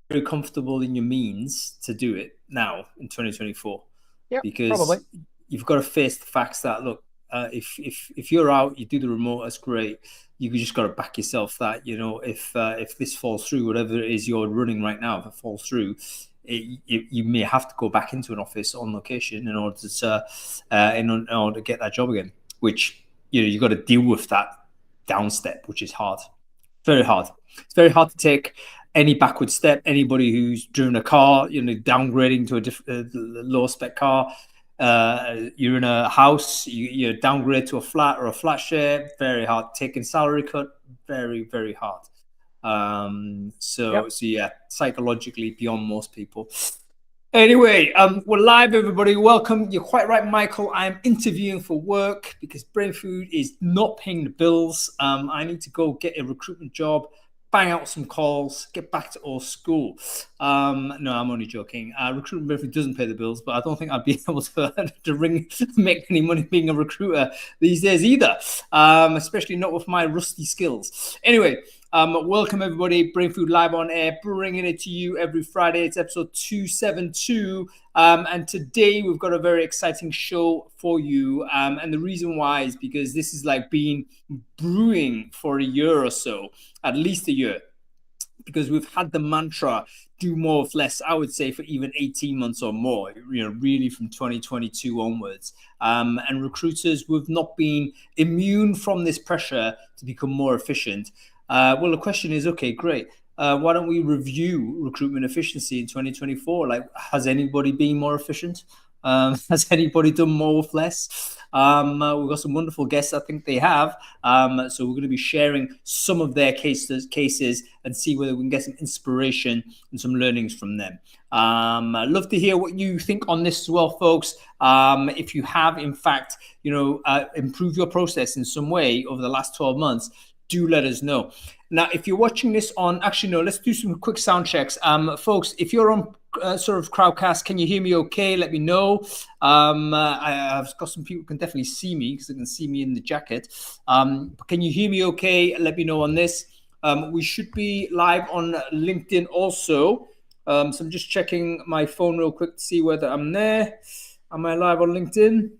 very comfortable in your means to do it now in 2024. Yeah, Because probably. you've got to face the facts that, look, if you're out, you do the remote, that's great. You just got to back yourself that, if this falls through, whatever it is you're running right now, if it falls through, you may have to go back into an office on location in order to get that job again. Which you've got to deal with that down step, which is hard, very hard. It's very hard to take any backward step. Anybody who's driven a car, downgrading to a low spec car. You're in a house, you downgrade to a flat or a flat share, very hard. Taking salary cut, very, very hard. So yeah, psychologically beyond most people. Anyway, we're live, everybody. Welcome. You're quite right, Michael. I'm interviewing for work because Brain Food is not paying the bills. I need to go get a recruitment job, bang out some calls, get back to old school. No, I'm only joking. Recruitment Brain Food doesn't pay the bills, but I don't think I'd be able to make any money being a recruiter these days either, especially not with my rusty skills. Anyway, welcome everybody. Brain Food live on air, bringing it to you every Friday. It's episode 272, and today we've got a very exciting show for you. And the reason why is because this is like been brewing for a year or so, at least a year, because we've had the mantra do more with less, I would say, for even 18 months or more, really from 2022 onwards. And recruiters, we've not been immune from this pressure to become more efficient. Well, the question is, okay, great. Why don't we review recruitment efficiency in 2024? Like, has anybody been more efficient? Has anybody done more with less? We've got some wonderful guests. I think they have. So we're going to be sharing some of their cases and see whether we can get some inspiration and some learnings from them. I'd love to hear what you think on this as well, folks. If you have, in fact, improved your process in some way over the last 12 months, do let us know. Now, if you're watching this on, actually, no, let's do some quick sound checks. Folks, if you're on sort of Crowdcast, can you hear me okay? Let me know. I've got some people who can definitely see me because they can see me in the jacket. Can you hear me okay? Let me know on this. We should be live on LinkedIn also. So I'm just checking my phone real quick to see whether I'm there. Am I live on LinkedIn?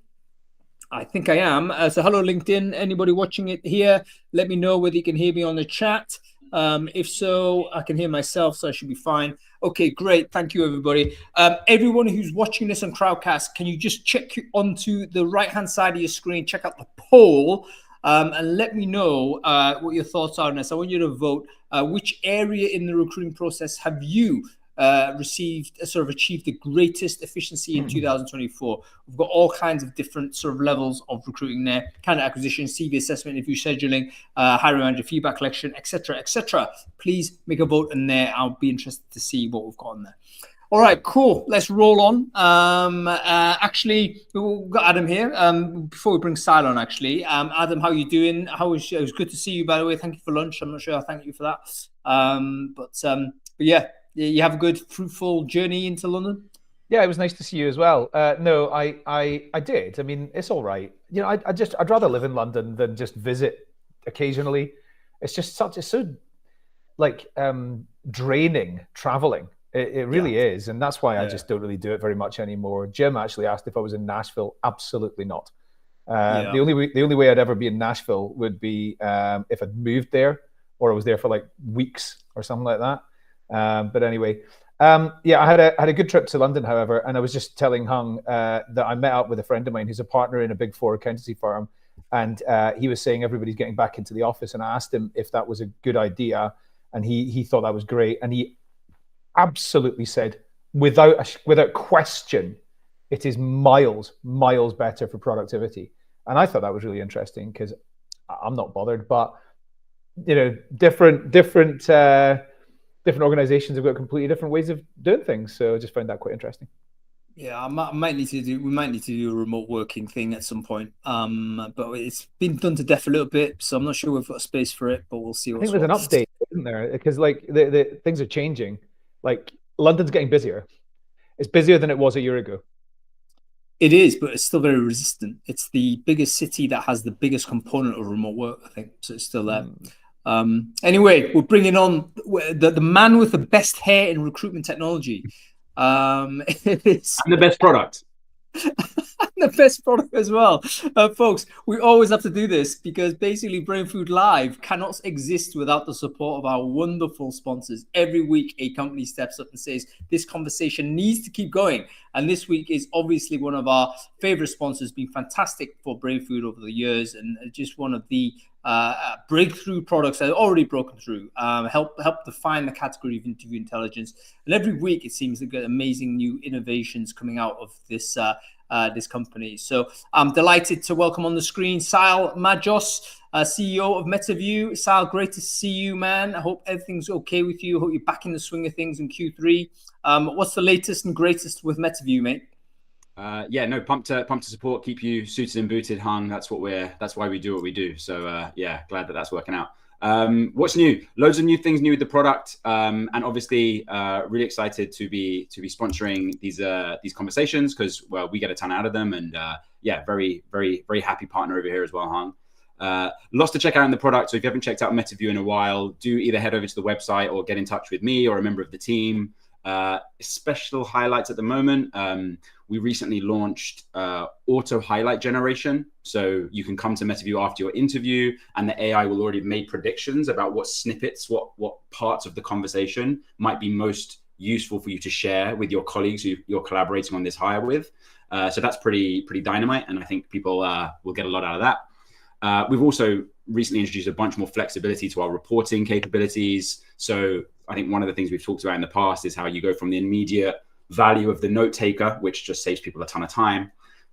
I think I am. So hello, LinkedIn. Anybody watching it here, let me know whether you can hear me on the chat. If so, I can hear myself, so I should be fine. Okay, great. Thank you, everybody. Everyone who's watching this on Crowdcast, can you just check onto the right-hand side of your screen, check out the poll, and let me know what your thoughts are on this. I want you to vote. Which area in the recruiting process have you achieved the greatest efficiency in 2024? We've got all kinds of different sort of levels of recruiting there: candidate acquisition, CV assessment, interview scheduling, hiring manager feedback collection, etc., etc. Please make a vote in there. I'll be interested to see what we've got in there. All right, cool. Let's roll on. Actually, we've got Adam here. Before we bring Sil on, actually, Adam, how are you doing? It was good to see you, by the way. Thank you for lunch. I'm not sure I thank you for that. But yeah. You have a good, fruitful journey into London? Yeah, it was nice to see you as well. No, I did. I mean, it's all right. I'd rather live in London than just visit occasionally. It's so like draining traveling. It really is, and that's why I just don't really do it very much anymore. Jim actually asked if I was in Nashville. Absolutely not. The only way I'd ever be in Nashville would be if I'd moved there or I was there for like weeks or something like that. But anyway, I had a good trip to London, however, and I was just telling Hung that I met up with a friend of mine who's a partner in a Big Four accountancy firm, and he was saying everybody's getting back into the office, and I asked him if that was a good idea, and he thought that was great, and he absolutely said without question, it is miles better for productivity, and I thought that was really interesting because I'm not bothered, but different organizations have got completely different ways of doing things. So I just found that quite interesting. Yeah, we might need to do a remote working thing at some point. But it's been done to death a little bit, so I'm not sure we've got space for it, but we'll see. I think there's an update, isn't there? Because like the things are changing. Like London's getting busier. It's busier than it was a year ago. It is, but it's still very resistant. It's the biggest city that has the biggest component of remote work, I think. So it's still there. Anyway, we're bringing on the man with the best hair in recruitment technology. It's And the best product. the best product as well. Folks, we always have to do this because basically Brain Food Live cannot exist without the support of our wonderful sponsors. Every week, a company steps up and says, this conversation needs to keep going. And this week is obviously one of our favorite sponsors, been fantastic for Brain Food over the years, and just one of the breakthrough products that have already broken through, help define the category of interview intelligence. And every week it seems to get amazing new innovations coming out of this this company. So I'm delighted to welcome on the screen Sal Majos, CEO of MetaView. Sal, great to see you, man. I hope everything's okay with you. I hope you're back in the swing of things in Q3. What's the latest and greatest with MetaView, mate? Yeah, no, pumped to support, keep you suited and booted, hung. That's why we do what we do. So yeah, glad that that's working out. What's new? Loads of new things new with the product, and obviously really excited to be sponsoring these conversations because, well, we get a ton out of them, and yeah, very happy partner over here as well, hung. Lots to check out in the product. So if you haven't checked out MetaView in a while, do either head over to the website or get in touch with me or a member of the team. Special highlights at the moment. We recently launched auto highlight generation. So you can come to MetaView after your interview and the AI will already make predictions about what snippets, what parts of the conversation might be most useful for you to share with your colleagues who you're collaborating on this hire with. So that's pretty dynamite. And I think people will get a lot out of that. We've also recently introduced a bunch more flexibility to our reporting capabilities. So I think one of the things we've talked about in the past is how you go from the immediate value of the note taker, which just saves people a ton of time.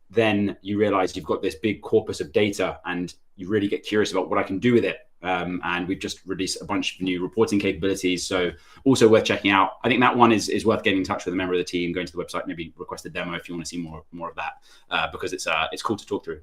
Then you realize you've got this big corpus of data and you really get curious about what I can do with it. And we've just released a bunch of new reporting capabilities. So also worth checking out. I think that one is worth getting in touch with a member of the team, going to the website, maybe request a demo if you want to see more of that, because it's cool to talk through.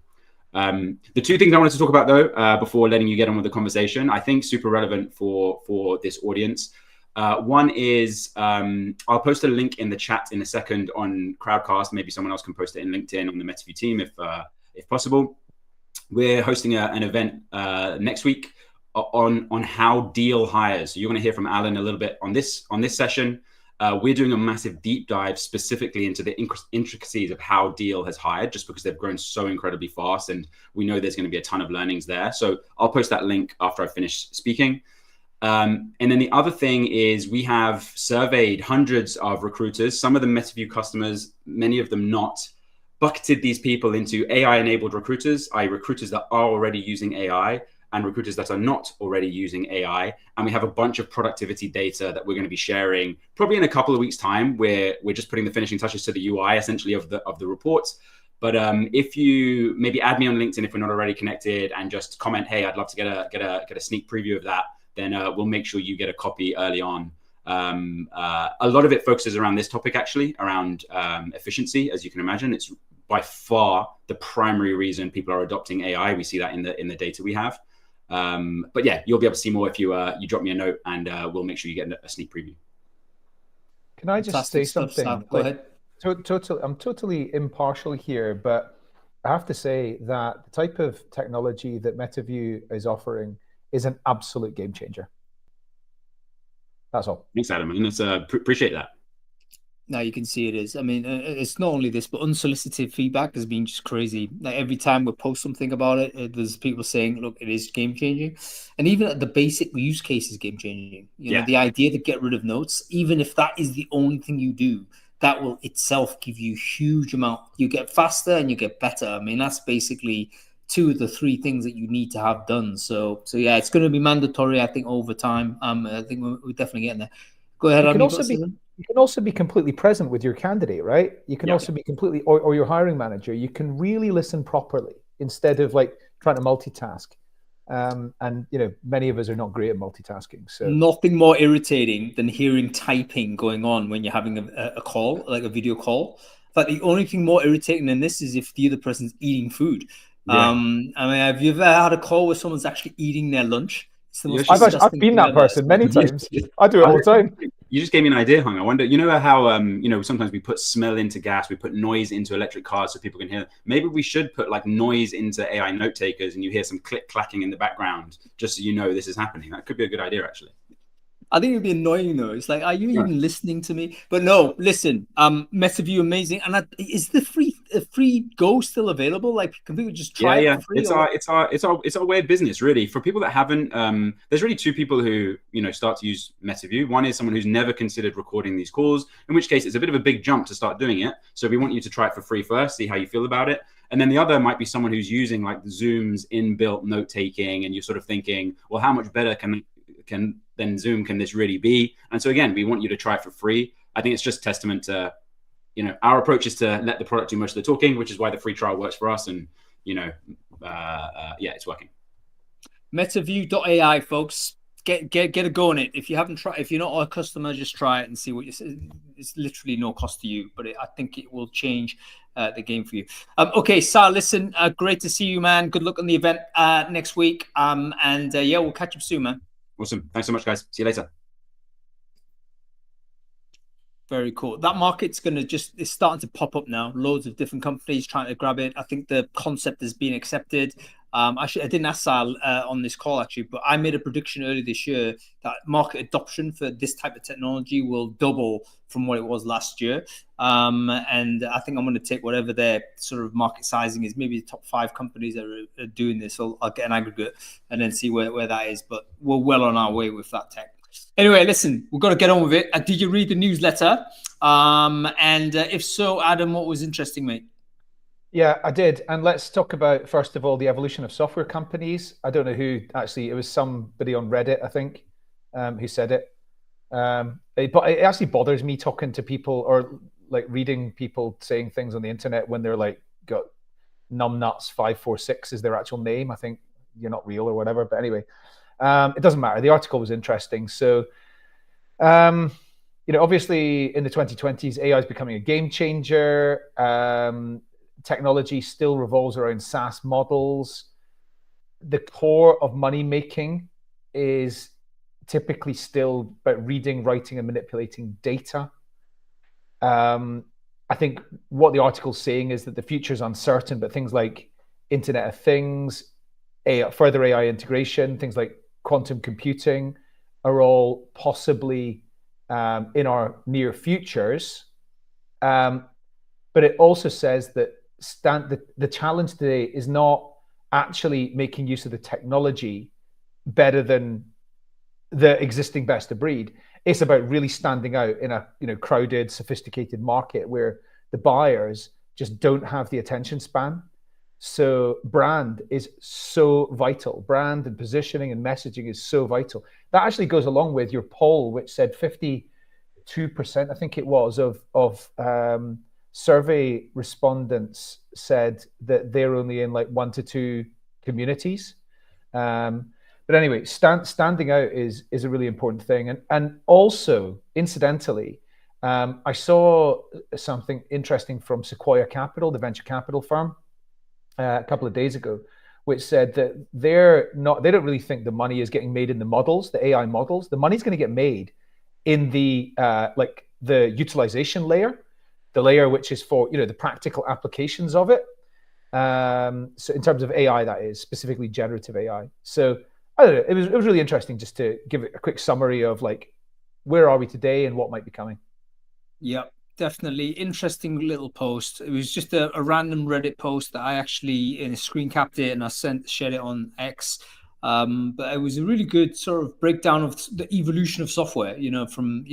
The two things I wanted to talk about though, before letting you get on with the conversation, I think super relevant for this audience. One is I'll post a link in the chat in a second on Crowdcast. Maybe someone else can post it in LinkedIn on the MetaView team if possible. We're hosting an event next week on how deal hires. So you're going to hear from Alan a little bit on this session. We're doing a massive deep dive specifically into the intricacies of how Deal has hired, just because they've grown so incredibly fast, and we know there's going to be a ton of learnings there. So I'll post that link after I finish speaking. And then the other thing is we have surveyed hundreds of recruiters, some of them MetaView customers, many of them not, bucketed these people into AI-enabled recruiters, i.e. recruiters that are already using AI, and recruiters that are not already using AI. And we have a bunch of productivity data that we're going to be sharing probably in a couple of weeks' time, where we're just putting the finishing touches to the UI essentially of the reports. But if you maybe add me on LinkedIn if we're not already connected, and just comment, hey, I'd love to get a sneak preview of that, then we'll make sure you get a copy early on. A lot of it focuses around this topic, actually, around efficiency. As you can imagine, it's by far the primary reason people are adopting AI. We see that in the data we have. But yeah, you'll be able to see more if you drop me a note, and we'll make sure you get a sneak preview. Can I just say something? Go ahead. I'm totally impartial here, but I have to say that the type of technology that MetaView is offering is an absolute game changer. That's all. Thanks, Adam. And appreciate that. Now you can see it is. I mean, it's not only this, but unsolicited feedback has been just crazy. Like every time we post something about it, there's people saying, look, it is game changing. And even at the basic use case is game changing. You know, the idea to get rid of notes, even if that is the only thing you do, that will itself give you huge amount. You get faster and you get better. I mean, that's basically two of the three things that you need to have done. So yeah, it's going to be mandatory, I think, over time. I think we're definitely getting there. Go ahead. You can also be completely present with your candidate, right? You can also be completely, or your hiring manager. You can really listen properly instead of like trying to multitask. And you know, many of us are not great at multitasking. So nothing more irritating than hearing typing going on when you're having a call, like a video call. But the only thing more irritating than this is if the other person's eating food. I mean, have you ever had a call where someone's actually eating their lunch? I've been that person many times. I do it all the time. You just gave me an idea, Hung. I wonder, you know how, sometimes we put smell into gas, we put noise into electric cars so people can hear. Maybe we should put like noise into AI note takers, and you hear some click clacking in the background, just so you know this is happening. That could be a good idea, actually. I think it'd be annoying though. It's like, are you Yeah. even listening to me? But no, listen. MetaView amazing, and is the free Go still available? Like, can people just Yeah, try it yeah. for free? It's our weird business, really. For people that haven't, there's really two people who start to use MetaView. One is someone who's never considered recording these calls, in which case it's a bit of a big jump to start doing it. So we want you to try it for free first, see how you feel about it. And then the other might be someone who's using like Zoom's inbuilt note taking, and you're sort of thinking, well, how much better can Zoom can this really be? And so again, we want you to try it for free. I think it's just testament to our approach is to let the product do most of the talking, which is why the free trial works for us. And yeah, it's working. MetaView.ai, folks. Get a go on it. If you haven't tried, if you're not a customer, just try it and see what you see. It's literally no cost to you, but I think it will change the game for you. Okay, Sal, listen, great to see you, man. Good luck on the event next week. Yeah, we'll catch up soon, man. Awesome. Thanks so much, guys. See you later. Very cool. That market's it's starting to pop up now. Loads of different companies trying to grab it. I think the concept has been accepted. Actually, I didn't ask Sal on this call, actually, but I made a prediction early this year that market adoption for this type of technology will double from what it was last year. And I think I'm going to take whatever their sort of market sizing is, maybe the top 5 companies that are doing this. So I'll get an aggregate and then see where that is. But we're well on our way with that tech. Anyway, listen, we've got to get on with it. Did you read the newsletter? If so, Adam, what was interesting, mate? Yeah, I did. And let's talk about, first of all, the evolution of software companies. I don't know who actually, it was somebody on Reddit, I think, who said it. It actually bothers me talking to people or like reading people saying things on the internet when they're like got numbnuts546 is their actual name. I think you're not real or whatever. But anyway, it doesn't matter. The article was interesting. So, obviously in the 2020s, AI is becoming a game changer. Technology still revolves around SaaS models. The core of money making is typically still about reading, writing, and manipulating data. I think what the article's saying is that the future is uncertain, but things like Internet of Things, further AI integration, things like quantum computing are all possibly in our near futures. But it also says that the challenge today is not actually making use of the technology better than the existing best of breed. It's about really standing out in a crowded, sophisticated market where the buyers just don't have the attention span. So brand is so vital. Brand and positioning and messaging is so vital. That actually goes along with your poll, which said 52%, I think it was, of survey respondents said that they're only in like 1 to 2 communities. But anyway, standing out is a really important thing. And also, incidentally, I saw something interesting from Sequoia Capital, the venture capital firm, a couple of days ago, which said that they don't really think the money is getting made in the models, the AI models. The money's going to get made in the utilization layer, the layer which is for the practical applications of it. So in terms of AI, that is specifically generative AI. So I don't know, it was really interesting just to give it a quick summary of like where are we today and what might be coming. Yeah, definitely interesting little post. It was just a random Reddit post that I actually screen capped it and I shared it on X. But it was a really good sort of breakdown of the evolution of software, from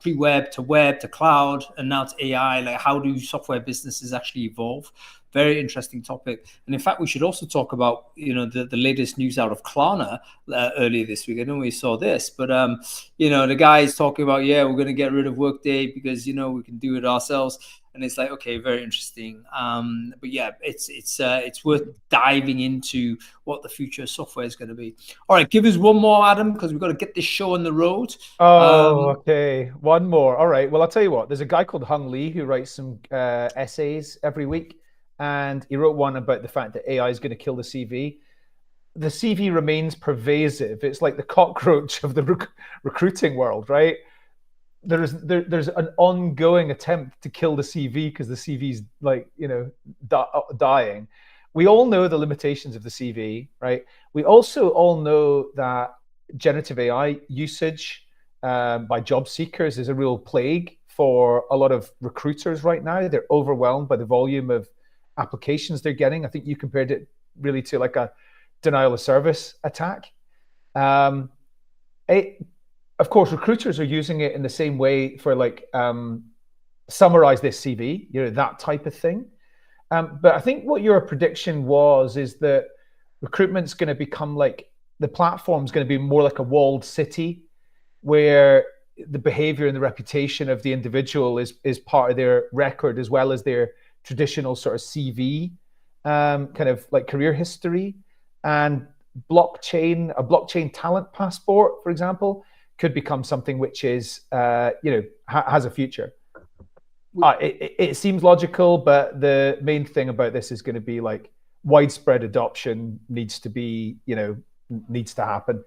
pre-web to cloud and now to AI. Like, how do software businesses actually evolve? Very interesting topic. And in fact, we should also talk about the latest news out of Klarna earlier this week. I don't know if we saw this, but the guy is talking about, we're going to get rid of Workday because we can do it ourselves. And it's like, okay, very interesting. But yeah, it's worth diving into what the future of software is going to be. All right, give us one more, Adam, because we've got to get this show on the road. Okay, one more. All right. Well, I'll tell you what. There's a guy called Hung Lee who writes some essays every week, and he wrote one about the fact that AI is going to kill the CV. The CV remains pervasive. It's like the cockroach of the recruiting world, right? There's an ongoing attempt to kill the CV because the CV's like dying. We all know the limitations of the CV, right? We also all know that generative AI usage by job seekers is a real plague for a lot of recruiters right now. They're overwhelmed by the volume of applications they're getting. I think you compared it really to like a denial of service attack. Of course, recruiters are using it in the same way for like summarize this CV, that type of thing. But I think what your prediction is that recruitment's going to become like, the platform's going to be more like a walled city where the behavior and the reputation of the individual is part of their record as well as their traditional sort of CV, kind of like career history. And a blockchain talent passport, for example, could become something which is, has a future. It seems logical, but the main thing about this is going to be like widespread adoption needs to happen.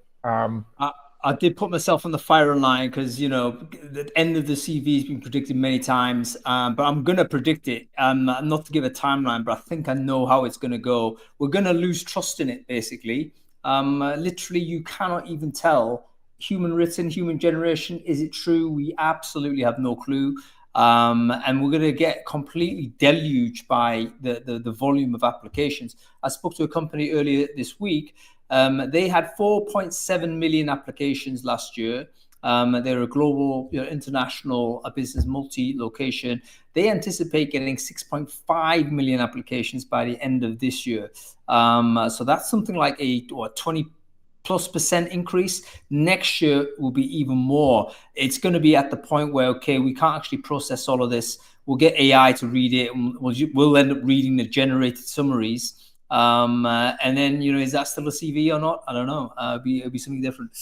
I did put myself on the firing line because, the end of the CV has been predicted many times, but I'm going to predict it. Not to give a timeline, but I think I know how it's going to go. We're going to lose trust in it, basically. Literally, you cannot even tell. Human written, human generation, is it true? We absolutely have no clue. And we're going to get completely deluged by the volume of applications. I spoke to a company earlier this week. They had 4.7 million applications last year. They're a global, international business, multi-location. They anticipate getting 6.5 million applications by the end of this year. So that's something like a 20+% increase. Next year will be even more. It's going to be at the point where, okay, we can't actually process all of this. We'll get AI to read it, and we'll end up reading the generated summaries. And then, is that still a CV or not? I don't know. It'll be something different.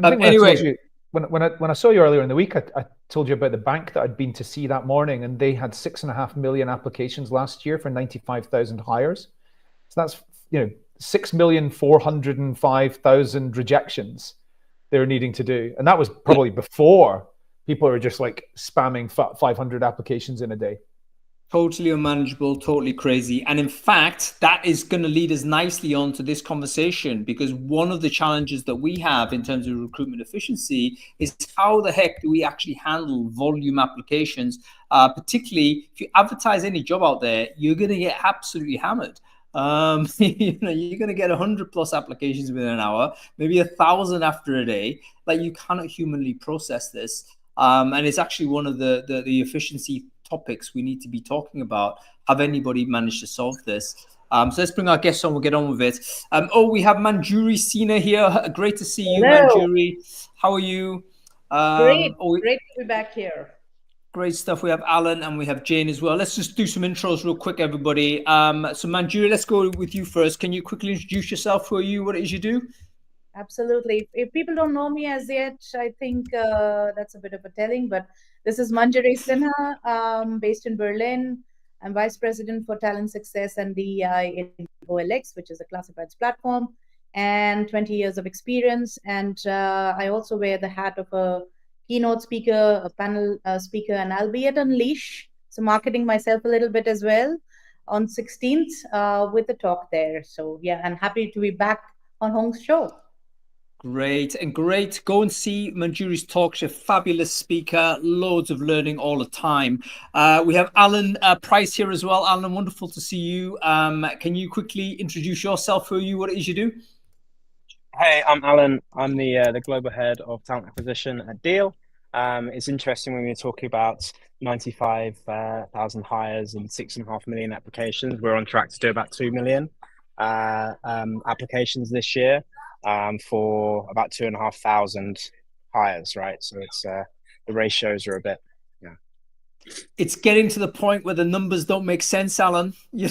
Anyway, when I saw you earlier in the week, I told you about the bank that I'd been to see that morning, and they had 6.5 million applications last year for 95,000 hires. So that's 6,405,000 rejections they're needing to do, and that was probably before people are just like spamming 500 applications in a day. Totally unmanageable, totally crazy. And in fact, that is going to lead us nicely on to this conversation, because one of the challenges that we have in terms of recruitment efficiency is how the heck do we actually handle volume applications? Particularly if you advertise any job out there, you're going to get absolutely hammered. You're going to get 100+ applications within an hour, maybe 1,000 after a day. Like, you cannot humanly process this. And it's actually one of the efficiency topics we need to be talking about. Have anybody managed to solve this? So let's bring our guests on. We'll get on with it. We have Manjuri Sinha here. Great to see you, Hello. Manjuri. How are you? Great to be back here. Great stuff. We have Alan and we have Jane as well. Let's just do some intros real quick, everybody. So Manjuri, let's go with you first. Can you quickly introduce yourself? Who are you? What it is you do? Absolutely. If people don't know me as yet, I think that's a bit of a telling, but this is Manjuri Sinha, based in Berlin. I'm Vice President for Talent Success and DEI in OLX, which is a classifieds platform, and 20 years of experience. And I also wear the hat of a keynote speaker, a panel speaker, and I'll be at Unleash, so marketing myself a little bit as well, on 16th with a talk there. So yeah, I'm happy to be back on Hong's show. Great. Go and see Manjuri's talk. She's a fabulous speaker, loads of learning all the time. We have Alan Price here as well. Alan, wonderful to see you. Can you quickly introduce yourself? Who are you? What it is you do? Hey, I'm Alan. I'm the global head of talent acquisition at Deal. It's interesting when we're talking about 95,000 hires and 6.5 million applications. We're on track to do about 2 million applications this year. For about 2,500 hires, right? So it's the ratios are a bit, It's getting to the point where the numbers don't make sense, Alan. 2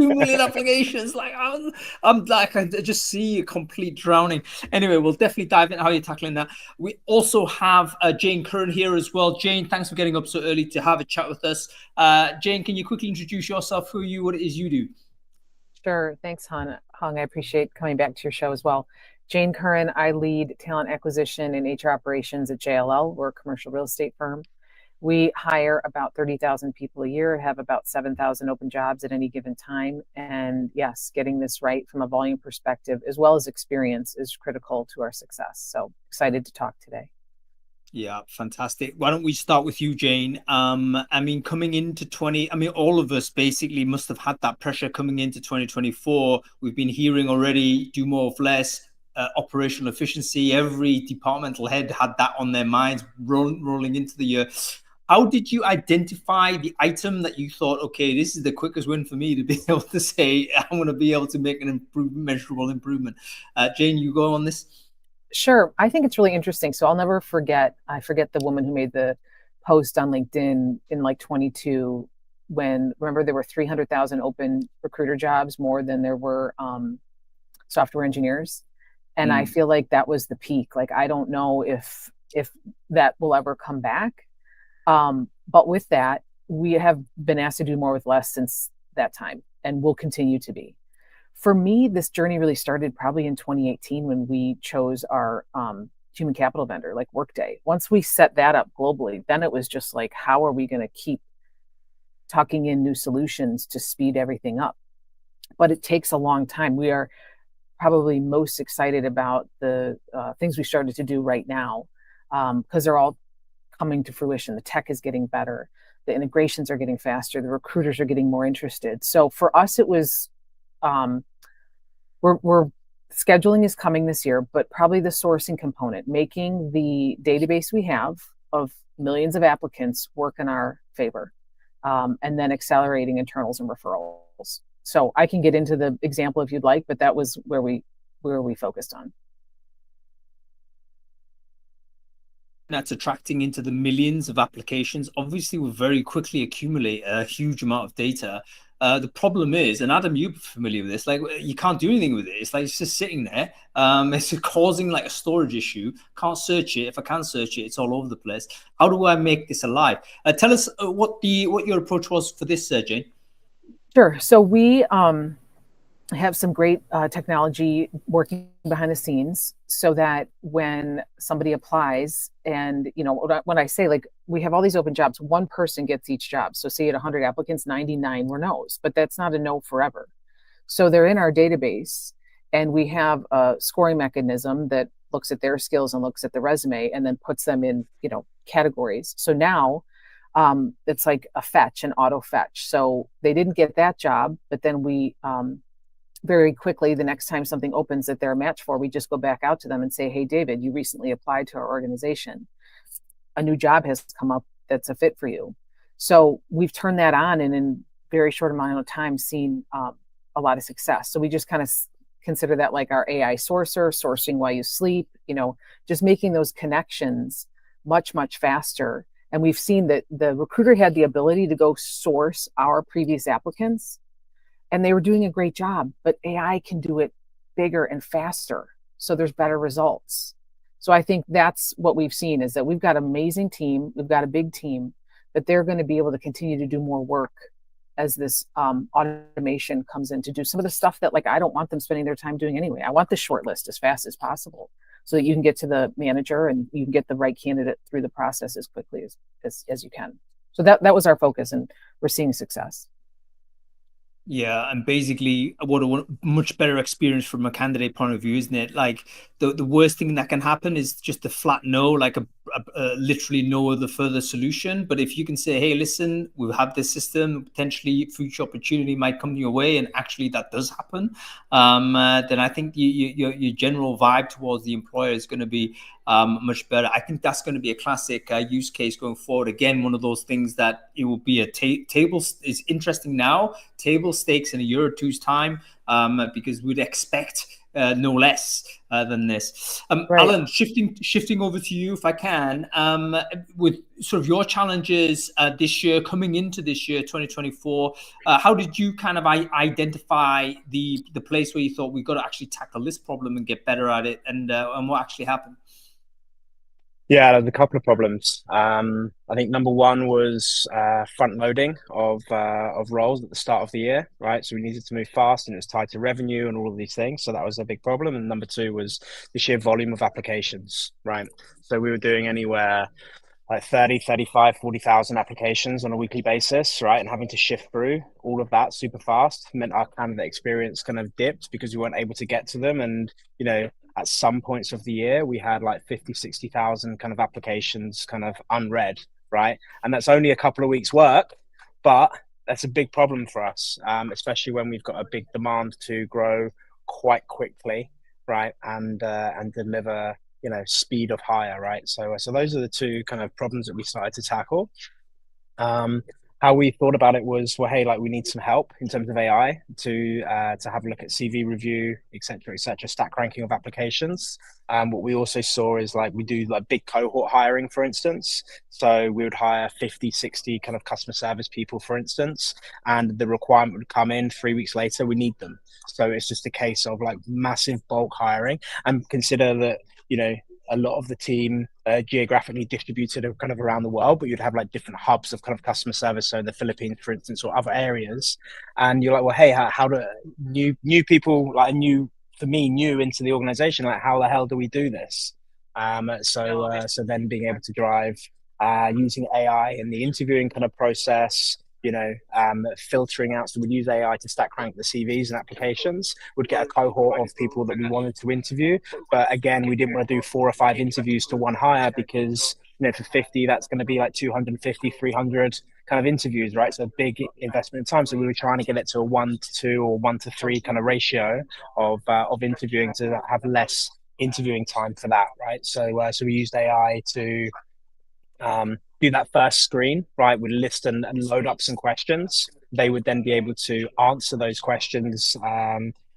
million applications. Like I'm like, I just see a complete drowning. Anyway, we'll definitely dive into how you're tackling that. We also have Jane Curran here as well. Jane, thanks for getting up so early to have a chat with us. Jane, can you quickly introduce yourself? Who are you? What it is you do? Sure. Thanks, Hong. I appreciate coming back to your show as well. Jane Curran, I lead talent acquisition and HR operations at JLL. We're a commercial real estate firm. We hire about 30,000 people a year, have about 7,000 open jobs at any given time. And yes, getting this right from a volume perspective, as well as experience, is critical to our success. So excited to talk today. Yeah, fantastic. Why don't we start with you, Jane? I mean, coming into all of us basically must have had that pressure coming into 2024. We've been hearing already, do more of less, operational efficiency. Every departmental head had that on their minds rolling into the year. How did you identify the item that you thought, okay, this is the quickest win for me to be able to say, I'm going to be able to make an measurable improvement? Jane, you go on this. Sure. I think it's really interesting. So I'll never forget, I forget the woman who made the post on LinkedIn in like 22 when, remember, there were 300,000 open recruiter jobs, more than there were software engineers. And I feel like that was the peak. Like, I don't know if that will ever come back. But with that, we have been asked to do more with less since that time, and will continue to be. For me, this journey really started probably in 2018 when we chose our human capital vendor, like Workday. Once we set that up globally, then it was just like, how are we going to keep tucking in new solutions to speed everything up? But it takes a long time. We are probably most excited about the things we started to do right now, because they're all coming to fruition. The tech is getting better. The integrations are getting faster. The recruiters are getting more interested. So for us, it was we're scheduling is coming this year, but probably the sourcing component, making the database we have of millions of applicants work in our favor, and then accelerating internals and referrals. So I can get into the example if you'd like, but that was where we focused on. That's attracting into the millions of applications. Obviously, we very quickly accumulate a huge amount of data. The problem is, and Adam, you're familiar with this, like you can't do anything with it. It's like it's just sitting there. It's causing like a storage issue. Can't search it. If I can search it, it's all over the place. How do I make this alive? Tell us what your approach was for this, Jane. Sure. So we have some great technology working behind the scenes so that when somebody applies, and when I say, like, we have all these open jobs, one person gets each job. So say at 100 applicants, 99 were no's, but that's not a no forever. So they're in our database, and we have a scoring mechanism that looks at their skills and looks at the resume and then puts them in categories. So now it's like a fetch, an auto fetch. So they didn't get that job, but then we very quickly, the next time something opens that they're a match for, we just go back out to them and say, hey, David, you recently applied to our organization. A new job has come up that's a fit for you. So we've turned that on, and in very short amount of time seen a lot of success. So we just kind of consider that like our AI sourcing while you sleep, just making those connections much, much faster. And we've seen that the recruiter had the ability to go source our previous applicants, and they were doing a great job, but AI can do it bigger and faster. So there's better results. So I think that's what we've seen, is that we've got an amazing team. We've got a big team, but they're going to be able to continue to do more work as this automation comes in to do some of the stuff that, like, I don't want them spending their time doing anyway. I want the short list as fast as possible so that you can get to the manager and you can get the right candidate through the process as quickly as you can. So that was our focus, and we're seeing success. Yeah, and basically, what a much better experience from a candidate point of view, isn't it? Like the worst thing that can happen is just a flat no, like a literally no other further solution. But if you can say, hey, listen, we have this system, potentially future opportunity might come your way, and actually that does happen, then I think your general vibe towards the employer is going to be much better. I think that's going to be a classic use case going forward. Again, one of those things that it will be a table is interesting now, table stakes in a year or two's time, because we'd expect no less than this. Right. Alan, shifting over to you if I can, with sort of your challenges this year, coming into this year, 2024, how did you kind of identify the place where you thought we've got to actually tackle this problem and get better at it, and what actually happened? Yeah, there's a couple of problems. I think number one was front loading of roles at the start of the year, right? So we needed to move fast, and it was tied to revenue and all of these things. So that was a big problem. And number two was the sheer volume of applications, right? So we were doing anywhere like 30, 35, 40,000 applications on a weekly basis, right? And having to shift through all of that super fast meant our candidate experience kind of dipped because we weren't able to get to them. And, at some points of the year, we had like 50, 60,000 kind of applications kind of unread, right? And that's only a couple of weeks work, but that's a big problem for us, especially when we've got a big demand to grow quite quickly, right? And deliver, speed of hire, right? So those are the two kind of problems that we started to tackle. How we thought about it was, well, hey, like we need some help in terms of AI to have a look at CV review, et cetera, stack ranking of applications. What we also saw is like we do like big cohort hiring, for instance. So we would hire 50, 60 kind of customer service people, for instance, and the requirement would come in 3 weeks later, we need them. So it's just a case of like massive bulk hiring, and consider that, a lot of the team geographically distributed kind of around the world, but you'd have like different hubs of kind of customer service. So in the Philippines, for instance, or other areas. And you're like, well, hey, how do new people, like new into the organization, like how the hell do we do this? So then being able to drive using AI in the interviewing kind of process, filtering out. So we'd use AI to stack rank the CVs and applications. We'd get a cohort of people that we wanted to interview. But again, we didn't want to do 4 or 5 interviews to one hire, because, for 50, that's going to be like 250, 300 kind of interviews, right? So big investment in time. So we were trying to get it to a 1 to 2 or 1 to 3 kind of ratio of interviewing, to have less interviewing time for that, right? So we used AI to do that first screen, right? We'd list and load up some questions. They would then be able to answer those questions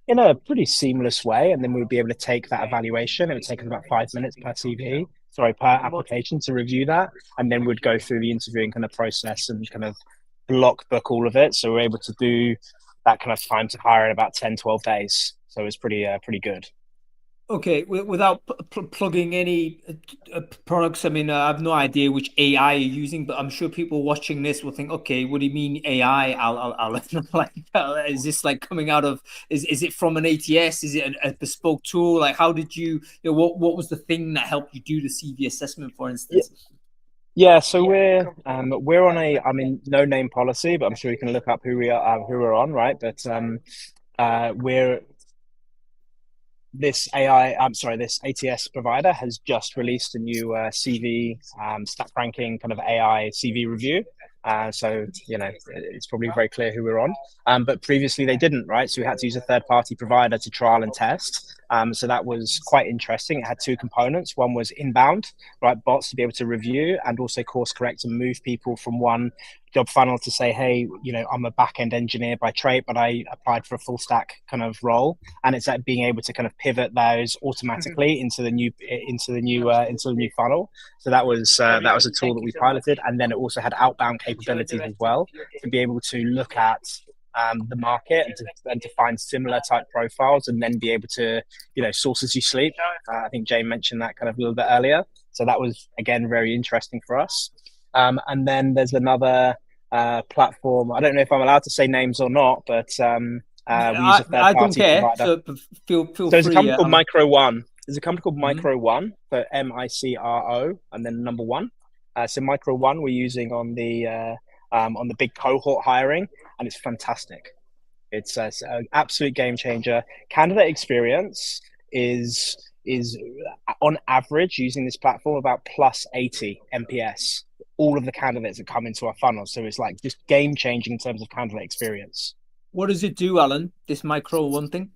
in a pretty seamless way. And then we'd be able to take that evaluation. It would take us about 5 minutes per application to review that. And then we'd go through the interviewing kind of process and kind of block book all of it. So we're able to do that kind of time to hire in about 10, 12 days. So it's pretty good. Okay, without plugging any products, I mean, I have no idea which AI you're using, but I'm sure people watching this will think, okay, what do you mean AI? I'll like, is this like coming out of, is it from an ATS? Is it a bespoke tool? Like, how did you know, what was the thing that helped you do the CV assessment, for instance? Yeah, so we're on no name policy, but I'm sure you can look up who we're on, right? But we're this ATS provider has just released a new CV stack ranking kind of AI CV review. So it's probably very clear who we're on. But previously they didn't, right? So we had to use a third-party provider to trial and test. So that was quite interesting. It had 2 components. One was inbound, right? Bots to be able to review and also course correct and move people from one job funnel to say, hey, I'm a back-end engineer by trade, but I applied for a full stack kind of role. And it's like being able to kind of pivot those automatically into the new funnel. So that was a tool that we piloted. And then it also had outbound capabilities as well, to be able to look at the market and to find similar type profiles, and then be able to source as you sleep. I think Jane mentioned that kind of a little bit earlier. So that was, again, very interesting for us. And then there's another platform. I don't know if I'm allowed to say names or not, but we use a third party provider. So feel so there's free, a company called Micro One. There's a company called Micro One, so MICRO, and then number 1. So Micro One we're using on the big cohort hiring, and it's fantastic. It's an absolute game changer. Candidate experience is on average, using this platform, about plus 80 MPS. All of the candidates that come into our funnel. So it's like just game changing in terms of candidate experience. What does it do, Alan, this Micro One thing?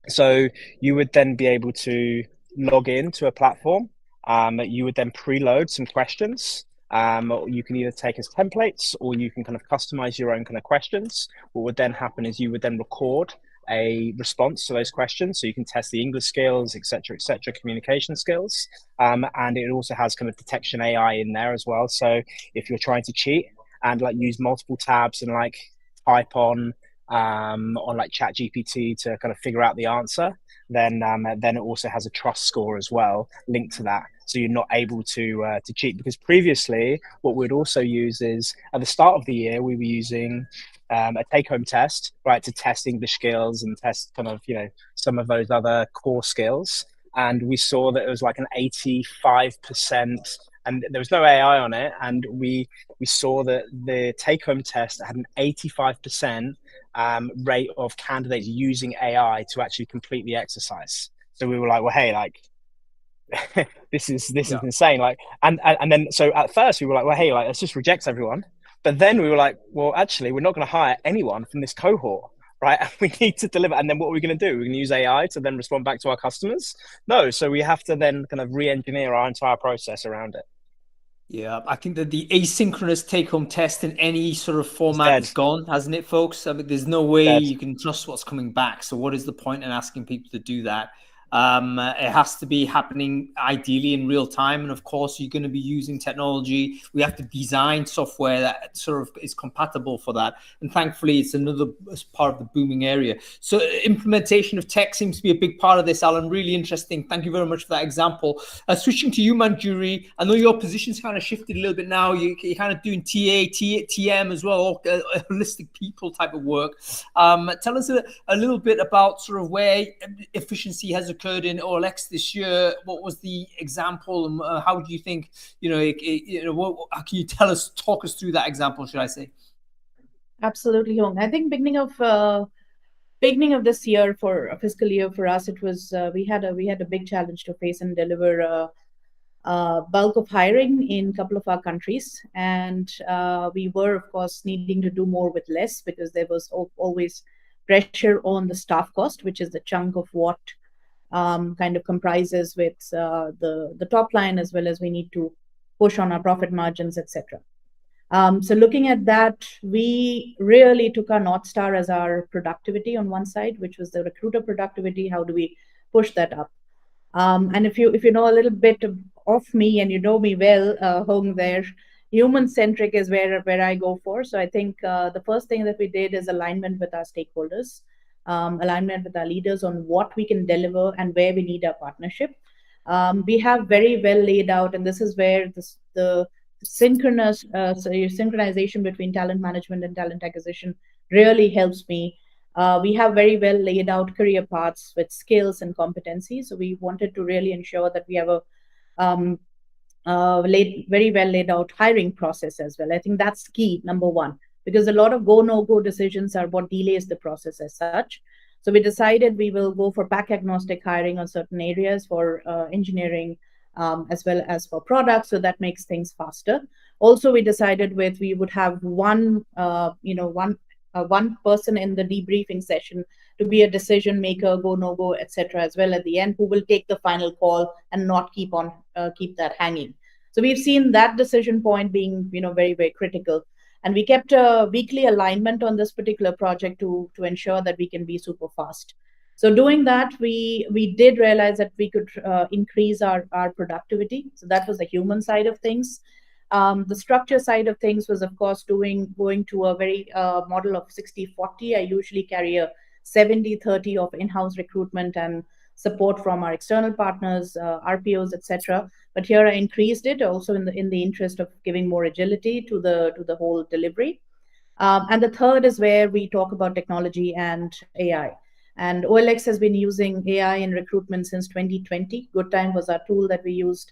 So you would then be able to log into a platform. You would then preload some questions. You can either take as templates, or you can kind of customize your own kind of questions. What would then happen is you would then record a response to those questions, so you can test the English skills, etc., communication skills, and it also has kind of detection AI in there as well. So if you're trying to cheat and like use multiple tabs and like type on like Chat GPT to kind of figure out the answer, then it also has a trust score as well linked to that, so you're not able to cheat. Because previously what we'd also use is, at the start of the year, we were using a take-home test, right, to test English skills and test kind of some of those other core skills, and we saw that it was like an 85%, and there was no AI on it, and we saw that the take-home test had an 85% rate of candidates using AI to actually complete the exercise. So we were like, well, hey, like this is insane. Like, and then so at first we were like, well, hey, like let's just reject everyone. But then we were like, well, actually, we're not going to hire anyone from this cohort, right? And we need to deliver. And then what are we going to do? We're going to use AI to then respond back to our customers? No. So we have to then kind of re-engineer our entire process around it. Yeah, I think that the asynchronous take-home test in any sort of format is gone, hasn't it, folks? I mean, there's no way you can trust what's coming back. So what is the point in asking people to do that? It has to be happening ideally in real time. And of course, you're going to be using technology. We have to design software that sort of is compatible for that. And thankfully, it's another part of the booming area. So implementation of tech seems to be a big part of this, Alan. Really interesting. Thank you very much for that example. Switching to you, Manjuri, I know your position's kind of shifted a little bit now. You're kind of doing TM as well, holistic people type of work. Tell us a little bit about sort of where efficiency has occurred in OLX this year. What was the example, and how do you think, how can you talk us through that example, should I say? Absolutely, Hong. I think beginning of this year, for a fiscal year for us, it was we had a big challenge to face and deliver bulk of hiring in a couple of our countries, and we were of course needing to do more with less, because there was always pressure on the staff cost, which is the chunk of what kind of comprises with the top line, as well as we need to push on our profit margins, etc. So looking at that, we really took our North Star as our productivity on one side, which was the recruiter productivity. How do we push that up? And if you know a little bit of me, and you know me well, Hong, there, human-centric is where I go for. So I think the first thing that we did is alignment with our stakeholders, alignment with our leaders on what we can deliver and where we need our partnership. We have very well laid out, and this is where the synchronization between talent management and talent acquisition really helps me. We have very well laid out career paths with skills and competencies. So we wanted to really ensure that we have a very well laid out hiring process as well. I think that's key, number one, because a lot of go, no go decisions are what delays the process as such. So we decided we will go for pack agnostic hiring on certain areas for engineering, as well as for products. So that makes things faster. Also, we decided we would have one person in the debriefing session to be a decision maker, go, no go, etc. as well at the end, who will take the final call and not keep that hanging. So we've seen that decision point being, very, very critical. And we kept a weekly alignment on this particular project to ensure that we can be super fast. So doing that, we did realize that we could increase our productivity. So that was the human side of things. The structure side of things was, of course, going to a very model of 60-40. I usually carry a 70-30 of in-house recruitment and support from our external partners, RPOs, etc. But here I increased it also in the interest of giving more agility to the whole delivery. And the third is where we talk about technology and AI. And OLX has been using AI in recruitment since 2020. GoodTime was our tool that we used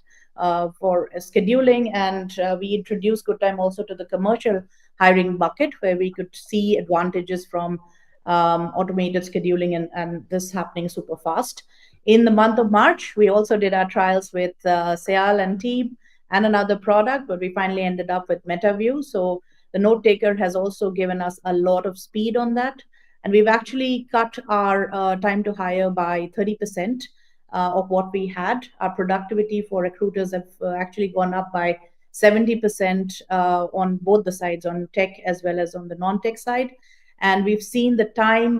for scheduling, and we introduced GoodTime also to the commercial hiring bucket, where we could see advantages from automated scheduling and this happening super fast. In the month of March, we also did our trials with Seal and team and another product, but we finally ended up with MetaView. So the note taker has also given us a lot of speed on that. And we've actually cut our time to hire by 30% of what we had. Our productivity for recruiters have actually gone up by 70% on both the sides, on tech as well as on the non-tech side. And we've seen the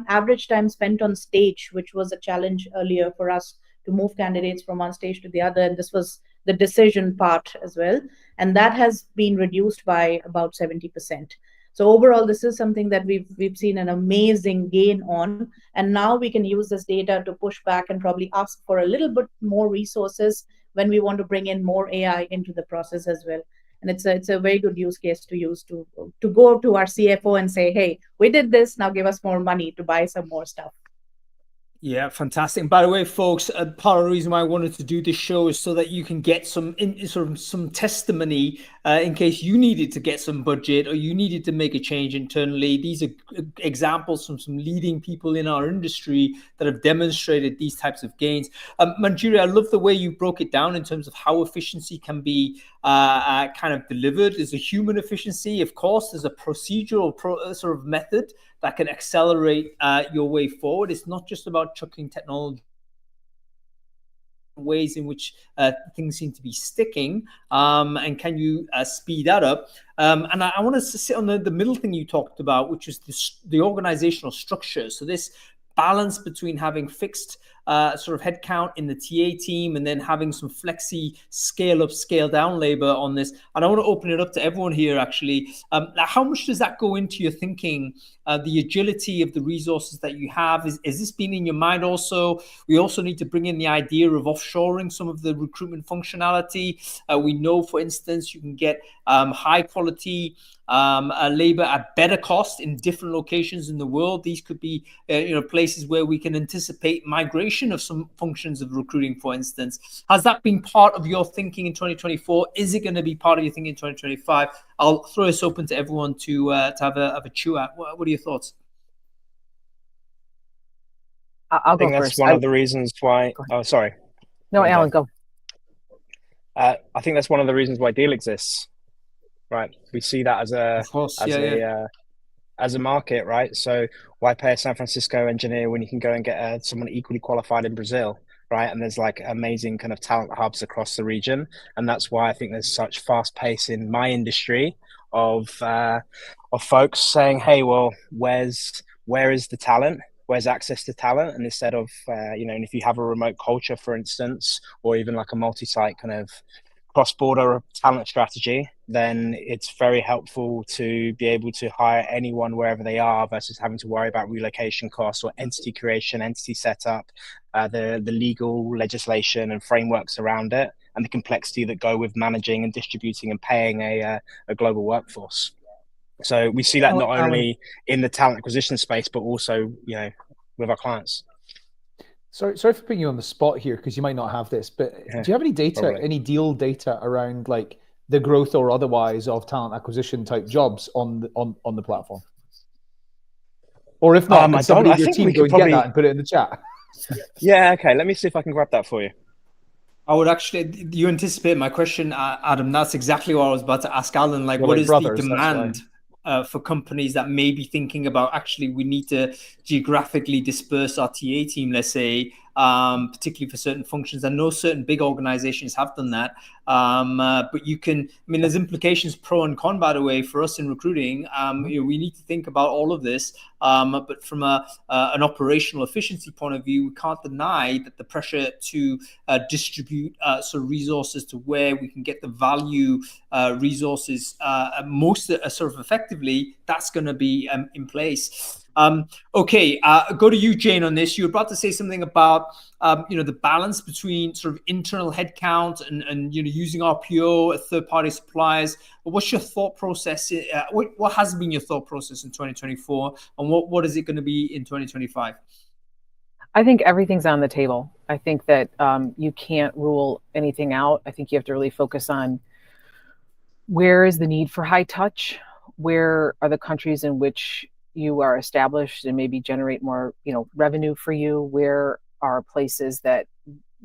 average time spent on stage, which was a challenge earlier for us to move candidates from one stage to the other. And this was the decision part as well. And that has been reduced by about 70%. So overall, this is something that we've seen an amazing gain on. And now we can use this data to push back and probably ask for a little bit more resources when we want to bring in more AI into the process as well. And it's a very good use case to use to go to our CFO and say, hey, we did this, now give us more money to buy some more stuff. Yeah, fantastic. And by the way, folks, part of the reason why I wanted to do this show is so that you can get some sort of some testimony in case you needed to get some budget or you needed to make a change internally. These are examples from some leading people in our industry that have demonstrated these types of gains. Manjuri, I love the way you broke it down in terms of how efficiency can be kind of delivered. There's a human efficiency, of course. There's a procedural sort of method that can accelerate your way forward. It's not just about chucking technology ways in which things seem to be sticking, and can you speed that up? And I want to sit on the middle thing you talked about, which is the organizational structure. So this balance between having fixed sort of headcount in the TA team and then having some flexi scale up, scale down labor on this. And I want to open it up to everyone here, actually. How much does that go into your thinking? The agility of the resources that you have, is this been in your mind also? We also need to bring in the idea of offshoring some of the recruitment functionality. We know, for instance, you can get high quality labor at better cost in different locations in the world. These could be places where we can anticipate migration of some functions of recruiting, for instance. Has that been part of your thinking in 2024? Is it going to be part of your thinking in 2025? I'll throw this open to everyone to have a chew at. What are your thoughts? I'll go first. I think that's one of the reasons why. Oh, sorry. No, Alan, go. I think that's one of the reasons why Deal exists. Right, we see that as a market, right? So why pay a San Francisco engineer when you can go and get someone equally qualified in Brazil, right? And there's like amazing kind of talent hubs across the region, and that's why I think there's such fast pace in my industry of folks saying, "Hey, well, where is the talent? Where's access to talent?" And instead of and if you have a remote culture, for instance, or even like a multi-site kind of cross-border talent strategy, then it's very helpful to be able to hire anyone wherever they are versus having to worry about relocation costs or entity creation, entity setup, the legal legislation and frameworks around it, and the complexity that go with managing and distributing and paying a global workforce. So we see that not only in the talent acquisition space, but also with our clients. Sorry for putting you on the spot here, because you might not have this, but do you have any data, probably any deal data around like the growth or otherwise of talent acquisition type jobs on the platform? Or if not, can somebody in your team go and get that and put it in the chat? Yeah, okay. Let me see if I can grab that for you. I would actually, you anticipate my question, Adam. That's exactly what I was about to ask Alan. Like, what is the demand for companies that may be thinking about, actually, we need to geographically disperse our TA team, let's say, particularly for certain functions. I know certain big organizations have done that. But you can, there's implications pro and con, by the way, for us in recruiting. We need to think about all of this. But from an operational efficiency point of view, we can't deny that the pressure to distribute resources to where we can get the value resources most sort of effectively, that's going to be in place. Okay, go to you, Jane, on this. You were about to say something about the balance between sort of internal headcount and using RPO, third-party suppliers. What's your thought process? What has been your thought process in 2024, and what is it going to be in 2025? I think everything's on the table. I think that you can't rule anything out. I think you have to really focus on where is the need for high touch, where are the countries in which you are established and maybe generate more revenue for you, where are places that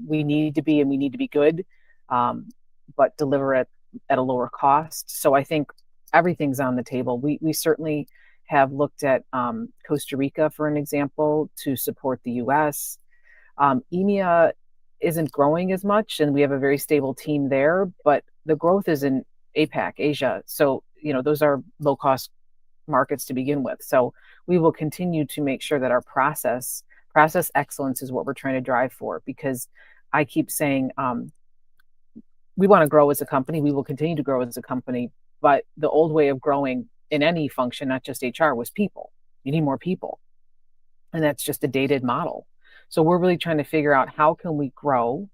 we need to be and we need to be good, but deliver it at a lower cost. So I think everything's on the table. We certainly have looked at Costa Rica, for an example, to support the US. EMEA isn't growing as much, and we have a very stable team there, but the growth is in APAC, Asia. So, those are low-cost markets to begin with. So we will continue to make sure that our process excellence is what we're trying to drive for, because I keep saying we want to grow as a company. We will continue to grow as a company, but the old way of growing in any function, not just HR, was people. You need more people. And that's just a dated model. So we're really trying to figure out, how can we grow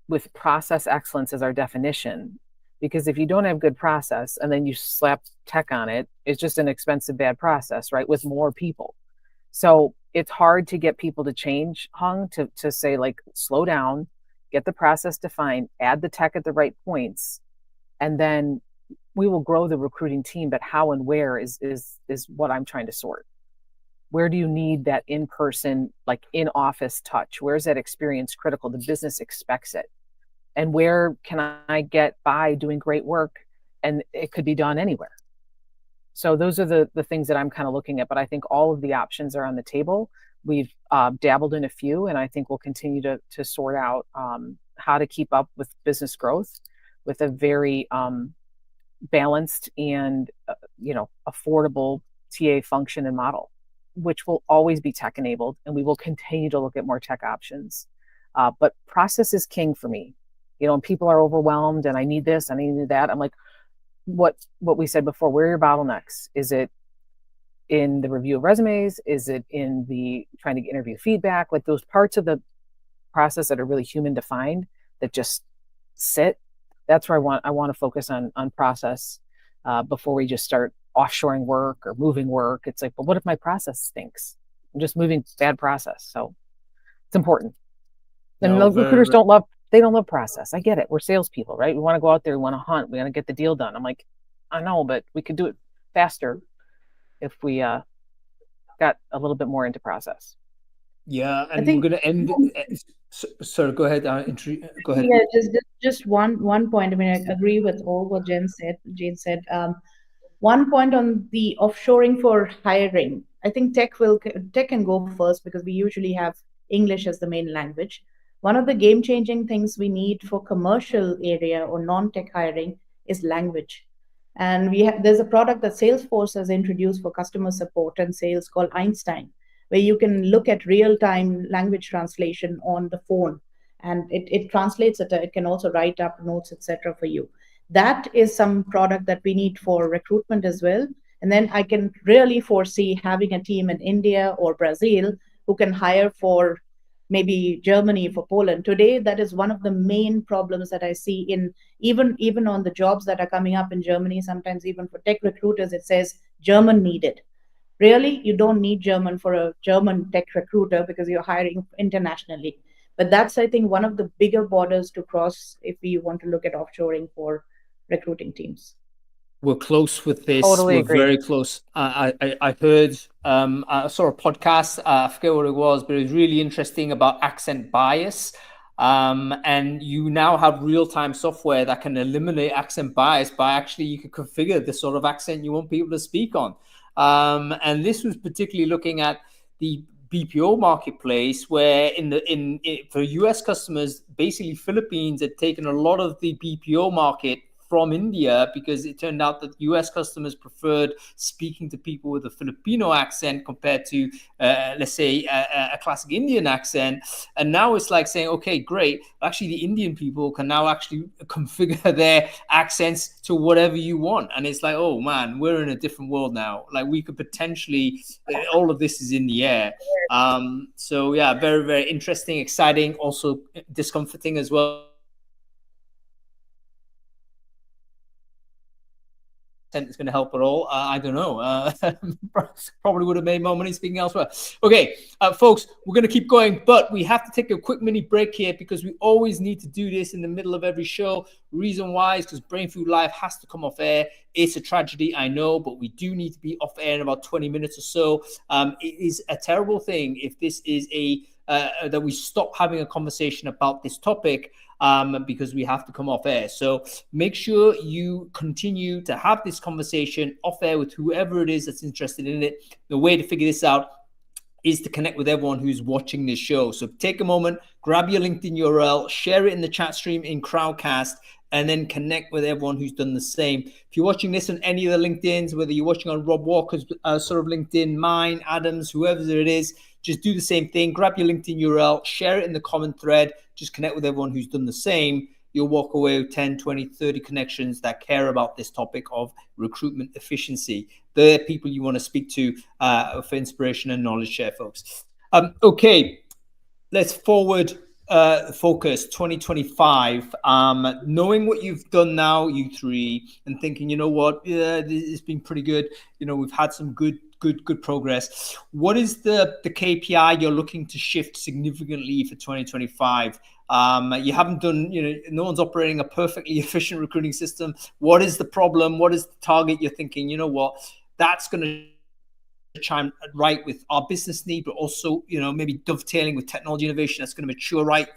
with process excellence as our definition? Because if you don't have good process and then you slap tech on it, it's just an expensive, bad process, right? With more people. So it's hard to get people to change, Hung, to say, like, slow down, get the process defined, add the tech at the right points, and then we will grow the recruiting team. But how and where is what I'm trying to sort. Where do you need that in-person, like in-office touch? Where's that experience critical? The business expects it. And where can I get by doing great work and it could be done anywhere? So those are the things that I'm kind of looking at. But I think all of the options are on the table. We've dabbled in a few, and I think we'll continue to sort out how to keep up with business growth with a very balanced and affordable TA function and model, which will always be tech enabled, and we will continue to look at more tech options. But process is king for me. And people are overwhelmed and I need this, I need that. I'm like, what we said before, where are your bottlenecks? Is it in the review of resumes? Is it in the trying to get interview feedback? Like those parts of the process that are really human defined that just sit. That's where I want to focus on process before we just start offshoring work or moving work. It's like, but what if my process stinks? I'm just moving bad process. So it's important. And recruiters don't love process. I get it. We're salespeople, right? We want to go out there, we want to hunt, we want to get the deal done. I'm like, I know, but we could do it faster if we got a little bit more into process. Yeah, and we're going to end. Sorry, go ahead. Go ahead. Yeah, just one point. I mean, I agree with all what Jane said. One point on the offshoring for hiring. I think tech can go first because we usually have English as the main language. One of the game-changing things we need for commercial area or non-tech hiring is language. And there's a product that Salesforce has introduced for customer support and sales called Einstein, where you can look at real-time language translation on the phone, and it translates it. It can also write up notes, etc. for you. That is some product that we need for recruitment as well. And then I can really foresee having a team in India or Brazil who can hire for maybe Germany, for Poland. Today, that is one of the main problems that I see in even on the jobs that are coming up in Germany. Sometimes even for tech recruiters, it says German needed. Really, you don't need German for a German tech recruiter because you're hiring internationally. But that's, I think, one of the bigger borders to cross if we want to look at offshoring for recruiting teams. We're close with this. Totally We're agree. very close. I heard, I saw a podcast, I forget what it was, but it was really interesting about accent bias. And you now have real-time software that can eliminate accent bias by actually you can configure the sort of accent you want people to speak on. And this was particularly looking at the BPO marketplace, where for US customers, basically Philippines had taken a lot of the BPO market from India because it turned out that US customers preferred speaking to people with a Filipino accent compared to, let's say, a classic Indian accent. And now it's like saying, okay, great. Actually, the Indian people can now actually configure their accents to whatever you want. And it's like, oh, man, we're in a different world now. Like we could potentially, all of this is in the air. So, yeah, very, very interesting, exciting, also discomforting as well. It's going to help at all. I don't know. Probably would have made more money speaking elsewhere. Okay, folks, we're going to keep going, but we have to take a quick mini break here because we always need to do this in the middle of every show. Reason why is because Brain Food Live has to come off air. It's a tragedy, I know, but we do need to be off air in about 20 minutes or so. It is a terrible thing if this is that we stop having a conversation about this topic. Because we have to come off air. So make sure you continue to have this conversation off air with whoever it is that's interested in it. The way to figure this out is to connect with everyone who's watching this show. So take a moment, grab your LinkedIn URL, share it in the chat stream in Crowdcast, and then connect with everyone who's done the same. If you're watching this on any of the LinkedIns, whether you're watching on Rob Walker's sort of LinkedIn, mine, Adam's, whoever it is, just do the same thing. Grab your LinkedIn URL, share it in the comment thread, just connect with everyone who's done the same. You'll walk away with 10, 20, 30 connections that care about this topic of recruitment efficiency. They're people you want to speak to for inspiration and knowledge share, folks. Okay, let's forward focus 2025, knowing what you've done now, you three, and thinking, you know what, yeah, it's been pretty good. You know, we've had some good progress. What is the KPI you're looking to shift significantly for 2025? You haven't done, you know, no one's operating a perfectly efficient recruiting system. What is the problem? What is the target you're thinking, you know what, that's going to chime right with our business need, but also, you know, maybe dovetailing with technology innovation that's going to mature right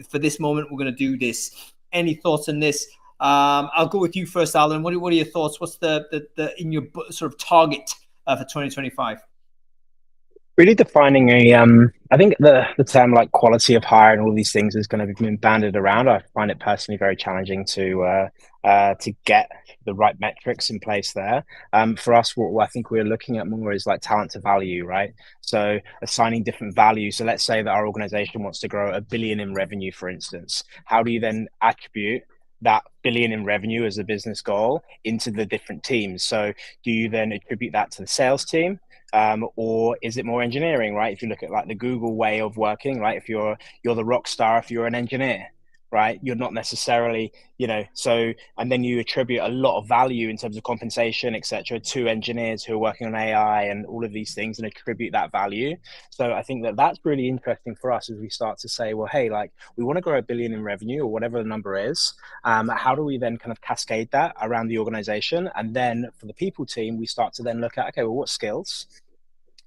for this moment. We're going to do this. Any thoughts on this? I'll go with you first, Alan. What are your thoughts? What's the in your sort of target for 2025? Really defining I think the term like quality of hire and all these things is going to be banded around. I find it personally very challenging to get the right metrics in place there. For us, what I think we're looking at more is like talent to value, right? So assigning different values. So let's say that our organization wants to grow $1 billion in revenue, for instance. How do you then attribute that billion in revenue as a business goal into the different teams? So do you then attribute that to the sales team? Or is it more engineering, right? If you look at like the Google way of working, right? If you're the rock star, if you're an engineer, right? You're not necessarily, you know, so, and then you attribute a lot of value in terms of compensation, etc., to engineers who are working on AI and all of these things and attribute that value. So I think that that's really interesting for us as we start to say, well, hey, like we want to grow $1 billion in revenue or whatever the number is. How do we then kind of cascade that around the organization? And then for the people team, we start to then look at, okay, well, what skills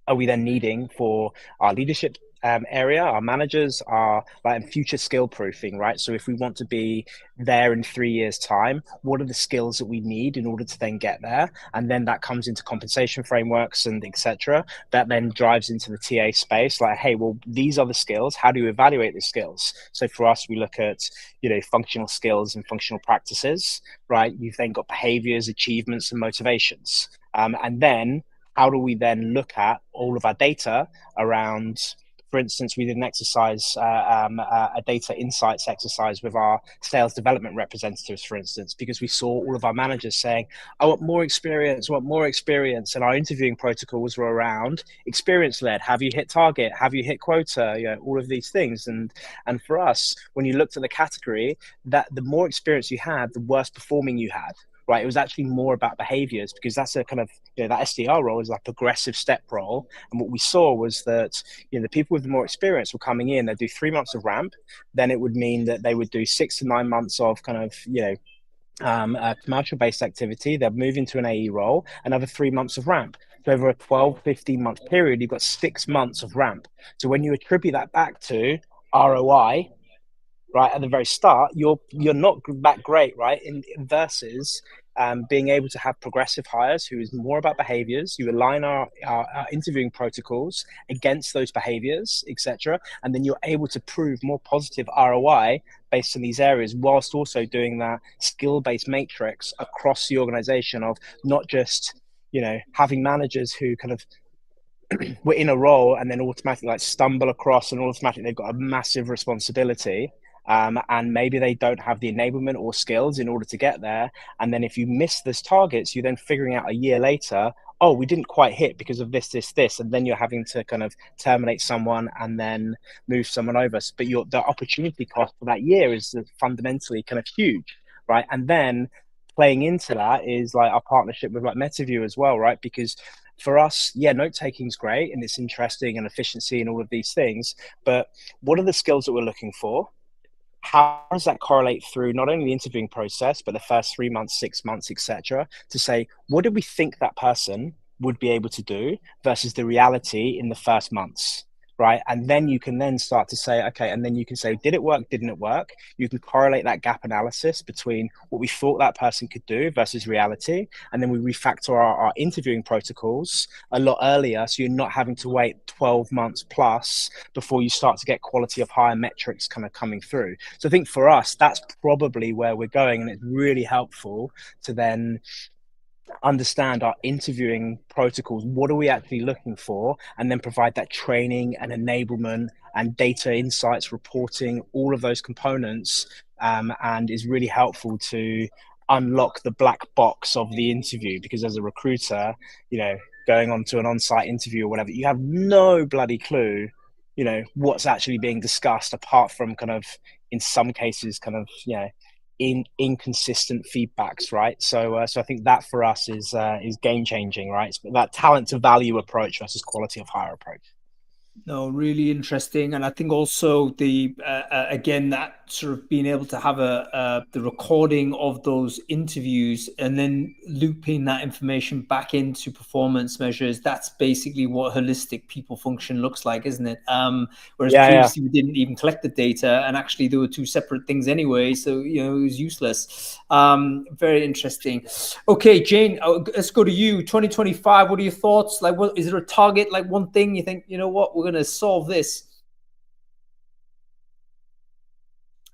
are we then needing for our leadership area, our managers, are like future skill proofing, right? So if we want to be there in 3 years' time, what are the skills that we need in order to then get there? And then that comes into compensation frameworks and etc. That then drives into the TA space, like, hey, well, these are the skills. How do you evaluate the skills? So for us, we look at, you know, functional skills and functional practices, right? You've then got behaviors, achievements, and motivations. And then how do we then look at all of our data around, for instance, we did an exercise, a data insights exercise with our sales development representatives, for instance, because we saw all of our managers saying, I want more experience, I want more experience. And our interviewing protocols were around experience-led. Have you hit target? Have you hit quota? You know, all of these things. And for us, when you looked at the category, that the more experience you had, the worse performing you had. Right, it was actually more about behaviors, because that's a kind of, you know, that SDR role is like a progressive step role. And what we saw was that, you know, the people with the more experience were coming in, they'd do 3 months of ramp, then it would mean that they would do 6 to 9 months of kind of, you know, commercial based activity. They'll move into an AE role, another 3 months of ramp. So over a 12, 15-month period, you've got 6 months of ramp. So when you attribute that back to ROI, right at the very start, you're not that great, right? In versus being able to have progressive hires who is more about behaviors. You align our interviewing protocols against those behaviors, etc., and then you're able to prove more positive ROI based on these areas, whilst also doing that skill-based matrix across the organization of not just, you know, having managers who kind of were in a role and then automatically like stumble across and automatically they've got a massive responsibility. And maybe they don't have the enablement or skills in order to get there. And then if you miss those targets, you're then figuring out a year later, oh, we didn't quite hit because of this. And then you're having to kind of terminate someone and then move someone over. But the opportunity cost for that year is fundamentally kind of huge, right? And then playing into that is like our partnership with like MetaView as well, right? Because for us, yeah, note taking is great and it's interesting and efficiency and all of these things. But what are the skills that we're looking for? How does that correlate through not only the interviewing process, but the first 3 months, 6 months, etc., to say, what did we think that person would be able to do versus the reality in the first months? Right. And then you can then start to say, okay, and then you can say, did it work? Didn't it work? You can correlate that gap analysis between what we thought that person could do versus reality. And then we refactor our interviewing protocols a lot earlier. So you're not having to wait 12 months plus before you start to get quality of hire metrics kind of coming through. So I think for us, that's probably where we're going. And it's really helpful to then understand our interviewing protocols. What are we actually looking for? And then provide that training and enablement and data insights, reporting, all of those components, and is really helpful to unlock the black box of the interview. Because as a recruiter, you know, going on to an on-site interview or whatever, you have no bloody clue what's actually being discussed, apart from kind of, in some cases, kind of, inconsistent feedbacks, right? So I think that for us is game changing, right? It's that talent to value approach versus quality of hire approach. No, really interesting, and I think also the again, that sort of being able to have the recording of those interviews and then looping that information back into performance measures. That's basically what holistic people function looks like, isn't it? Whereas previously we didn't even collect the data, and actually there were two separate things anyway, so it was useless. Very interesting. Okay, Jane, let's go to you. 2025. What are your thoughts? Like, what is there a target? Like one thing you think, what, we're going to solve this?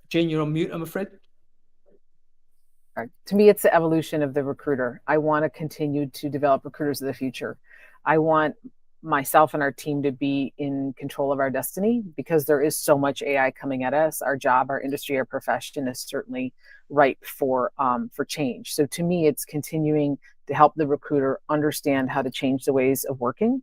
Jane, you're on mute, I'm afraid. To me, it's the evolution of the recruiter. I want to continue to develop recruiters of the future. I want myself and our team to be in control of our destiny, because there is so much AI coming at us. Our job, our industry, our profession is certainly ripe for change. So to me, it's continuing to help the recruiter understand how to change the ways of working.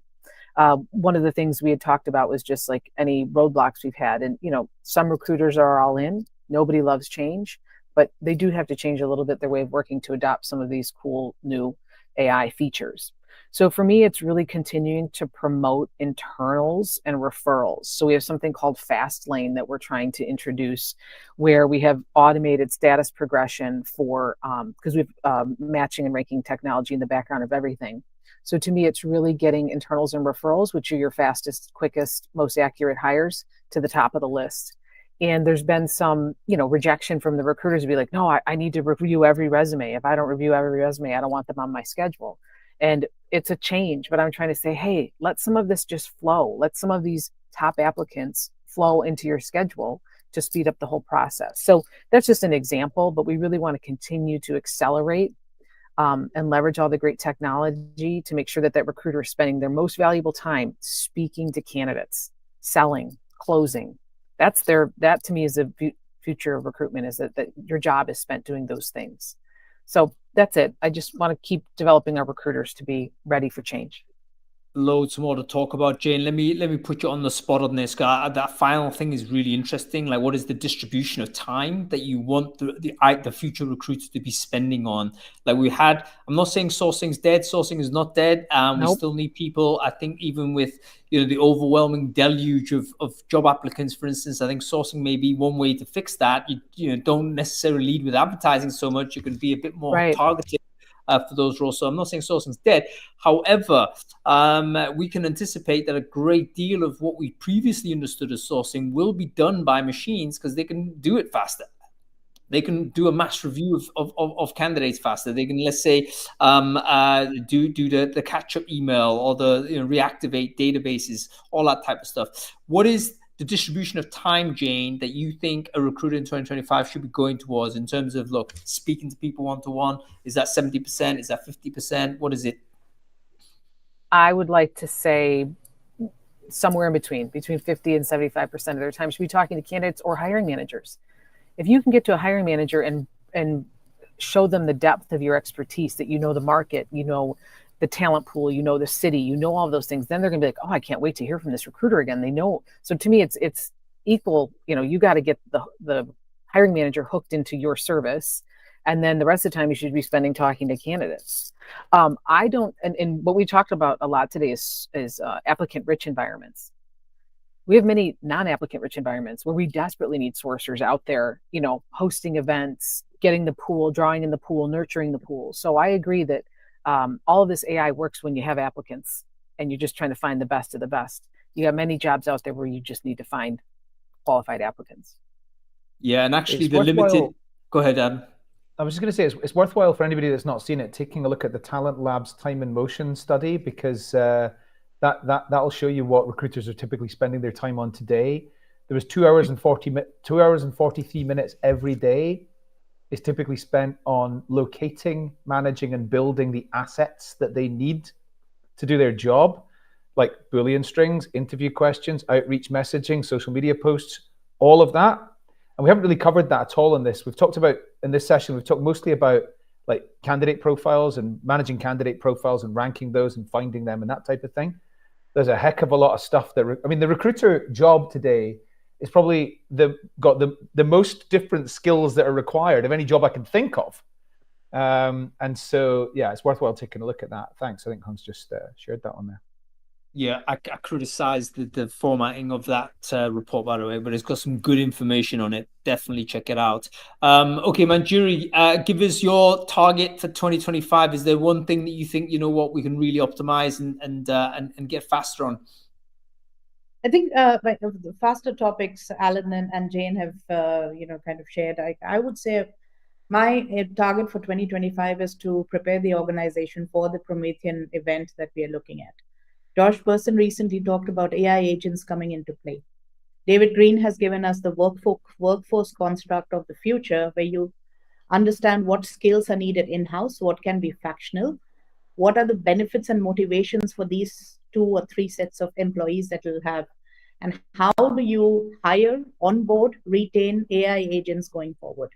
One of the things we had talked about was just like any roadblocks we've had. And, some recruiters are all in. Nobody loves change, but they do have to change a little bit their way of working to adopt some of these cool new AI features. So for me, it's really continuing to promote internals and referrals. So we have something called Fast Lane that we're trying to introduce, where we have automated status progression for, because we have matching and ranking technology in the background of everything. So to me, it's really getting internals and referrals, which are your fastest, quickest, most accurate hires, to the top of the list. And there's been some, rejection from the recruiters to be like, no, I need to review every resume. If I don't review every resume, I don't want them on my schedule. And it's a change, but I'm trying to say, hey, let some of this just flow. Let some of these top applicants flow into your schedule to speed up the whole process. So that's just an example, but we really want to continue to accelerate and leverage all the great technology to make sure that recruiter is spending their most valuable time speaking to candidates, selling, closing. That to me is a future of recruitment, is that your job is spent doing those things. So that's it. I just want to keep developing our recruiters to be ready for change. Loads more to talk about, Jane. Let me put you on the spot on this. That final thing is really interesting. Like, what is the distribution of time that you want the future recruits to be spending on? Like I'm not saying sourcing's dead. Sourcing is not dead. Nope. We still need people. I think even with the overwhelming deluge of job applicants, for instance, I think sourcing may be one way to fix that. You don't necessarily lead with advertising so much. You can be a bit more targeted for those roles. So I'm not saying sourcing's dead. However, we can anticipate that a great deal of what we previously understood as sourcing will be done by machines, because they can do it faster. They can do a mass review of candidates faster. They can, let's say, do the catch-up email, or the reactivate databases, all that type of stuff. What is the distribution of time, Jane, that you think a recruiter in 2025 should be going towards in terms of, speaking to people one-to-one? Is that 70%? Is that 50%? What is it? I would like to say somewhere in between 50 and 75% of their time should be talking to candidates or hiring managers. If you can get to a hiring manager and show them the depth of your expertise, that the market, the talent pool, the city, all of those things, then they're going to be like, oh, I can't wait to hear from this recruiter again. They know. So to me, it's equal. You got to get the hiring manager hooked into your service, and then the rest of the time you should be spending talking to candidates. And what we talked about a lot today is applicant-rich environments. We have many non-applicant rich environments where we desperately need sourcers out there, hosting events, getting the pool, drawing in the pool, nurturing the pool. So I agree that all of this AI works when you have applicants and you're just trying to find the best of the best. You have many jobs out there where you just need to find qualified applicants. Yeah, and actually Go ahead, Adam. I was just going to say it's worthwhile for anybody that's not seen it taking a look at the Talent Labs Time and Motion study, because that'll show you what recruiters are typically spending their time on today. There was 2 hours and 43 minutes every day is typically spent on locating, managing, and building the assets that they need to do their job, like Boolean strings, interview questions, outreach messaging, social media posts, all of that. And we haven't really covered that at all in this. In this session, we've talked mostly about like candidate profiles and managing candidate profiles and ranking those and finding them and that type of thing. there's a heck of a lot of stuff that, I mean, the recruiter job today is probably got the most different skills that are required of any job I can think of. And so, yeah, it's worthwhile taking a look at that. Thanks. I think Hans just shared that on there. Yeah, I criticized the formatting of that report, by the way, but it's got some good information on it. Definitely check it out. Okay, Manjuri, give us your target for 2025. Is there one thing that you think, you know what, we can really optimize and get faster on? I think the faster topics Alan and Jane have kind of shared. I would say my target for 2025 is to prepare the organization for the Promethean event that we are looking at. Josh Person recently talked about AI agents coming into play. David Green has given us the workforce construct of the future, where you understand what skills are needed in-house, what can be fractional, what are the benefits and motivations for these 2 or 3 sets of employees that will have, and how do you hire, onboard, retain AI agents going forward.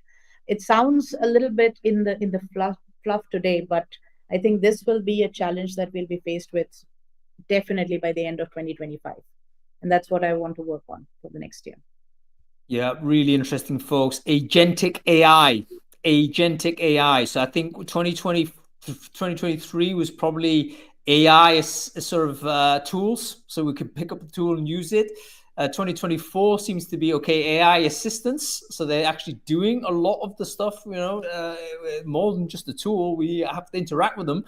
It sounds a little bit in the fluff today, but I think this will be a challenge that we'll be faced with definitely by the end of 2025. And that's what I want to work on for the next year. Yeah, really interesting, folks. Agentic AI. So I think 2023 was probably AI as sort of tools. So we could pick up the tool and use it. 2024 seems to be AI assistants. So they're actually doing a lot of the stuff, more than just a tool. We have to interact with them.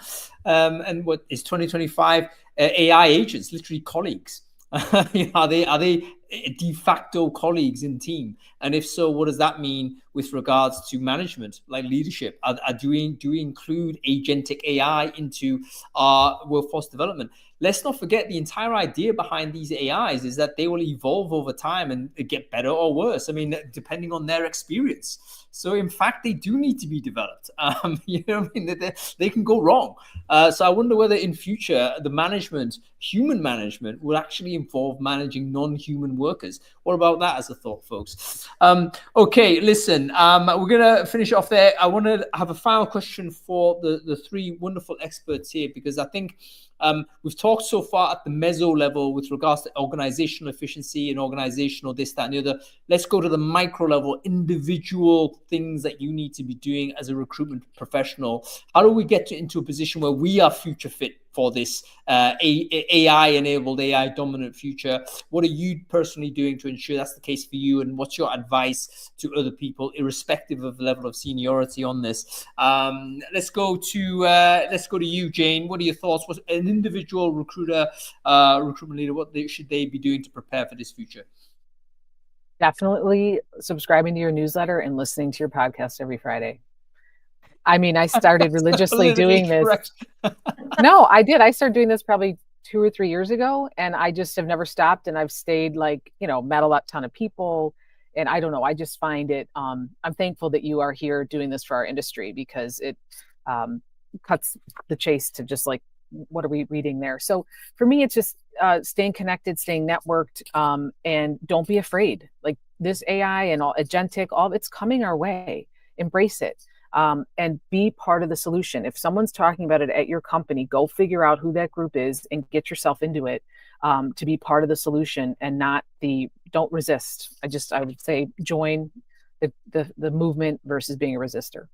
And what is 2025? AI agents, literally colleagues. Are they de facto colleagues in team? And if so, what does that mean with regards to management, like leadership? Do we include agentic AI into our workforce development? Let's not forget the entire idea behind these AIs is that they will evolve over time and get better or worse. I mean, depending on their experience. So in fact, they do need to be developed. You know what I mean? They can go wrong. So I wonder whether in future the human management, will actually involve managing non-human workers. What about that as a thought, folks? Okay, listen, we're gonna finish off there. I want to have a final question for the 3 wonderful experts here, because I think we've talked so far at the meso level with regards to organizational efficiency and organizational this, that, and the other. Let's go to the micro level, individual things that you need to be doing as a recruitment professional. How do we get into a position where we are future fit for this AI-enabled, AI-dominant future? What are you personally doing to ensure that's the case for you? And what's your advice to other people, irrespective of the level of seniority on this? Let's go to you, Jane. What are your thoughts? What's an individual recruiter, recruitment leader, should they be doing to prepare for this future? Definitely subscribing to your newsletter and listening to your podcast every Friday. I mean, I started religiously doing this. No, I did. I started doing this probably 2 or 3 years ago, and I just have never stopped. And I've stayed met a ton of people. And I don't know, I just find it, I'm thankful that you are here doing this for our industry, because it cuts the chase to just like, what are we reading there? So for me, it's just staying connected, staying networked, and don't be afraid. Like this AI and all agentic, all it's coming our way. Embrace it. And be part of the solution. If someone's talking about it at your company, go figure out who that group is and get yourself into it, to be part of the solution and not don't resist. I would say join the movement versus being a resistor.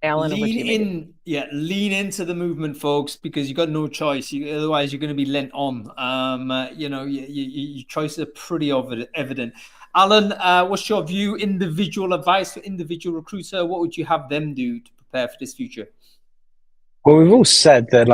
Alan, lean into the movement, folks, because you got no choice. Otherwise, you're going to be lent on. Your choices are pretty evident. Alan, what's your view? Individual advice for individual recruiter? What would you have them do to prepare for this future? Well, we've all said that